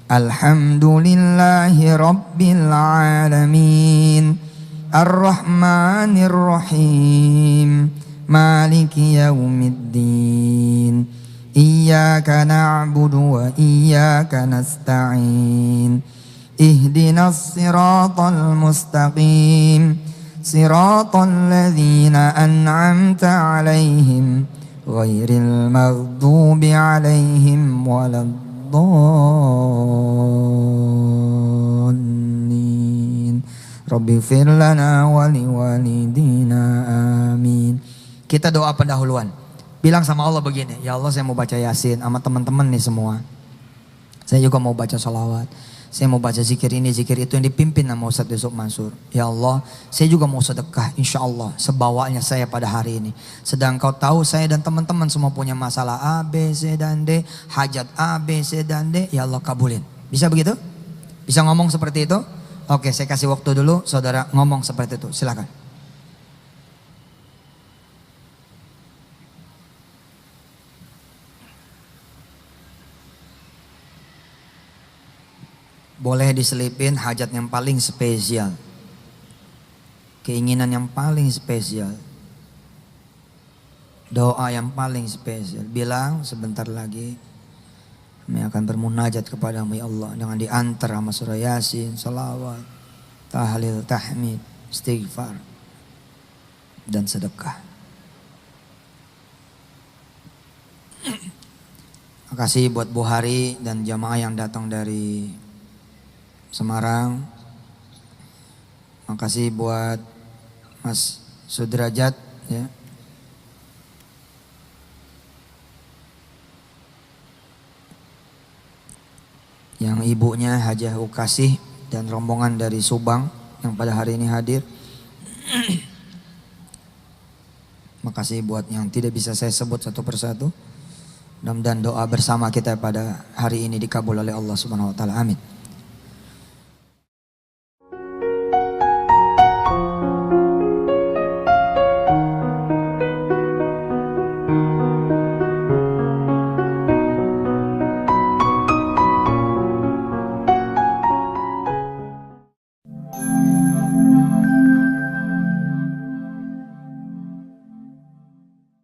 Alhamdulillahi rabbil alamin. Ar-Rahmanir Rahim. Maliki yaumiddin. Iyyaka na'budu wa iyyaka nasta'in. Ihdinas siratal mustaqim. Siratal ladzina an'amta 'alaihim ghairil maghdubi 'alaihim waladdallin. Rabbighfir lana wa liwalidina amin. Kita doa pendahuluan. Bilang sama Allah begini, ya Allah saya mau baca Yasin sama teman-teman nih semua. Saya juga mau baca sholawat. Saya mau baca zikir ini, zikir itu yang dipimpin sama Ustadz Yusuf Mansur. Ya Allah, saya juga mau sedekah, insya Allah sebawanya saya pada hari ini. Sedang kau tahu saya dan teman-teman semua punya masalah A, B, C, dan D. Hajat A, B, C, dan D. Ya Allah kabulin. Bisa begitu? Bisa ngomong seperti itu? Oke, saya kasih waktu dulu saudara ngomong seperti itu. Silakan. Boleh diselipin hajat yang paling spesial, keinginan yang paling spesial, doa yang paling spesial. Bilang sebentar lagi kami akan bermunajat kepadamu ya Allah, dengan diantar sama surah Yasin, salawat, tahlil, tahmid, istighfar, dan sedekah. Makasih buat Bu Hari dan jamaah yang datang dari Semarang. Makasih buat Mas Sudrajat ya. Yang ibunya Hajah Ukasih dan rombongan dari Subang yang pada hari ini hadir. Makasih buat yang tidak bisa saya sebut satu persatu. Mudah-mudahan doa bersama kita pada hari ini dikabul oleh Allah Subhanahu wa taala. Amin.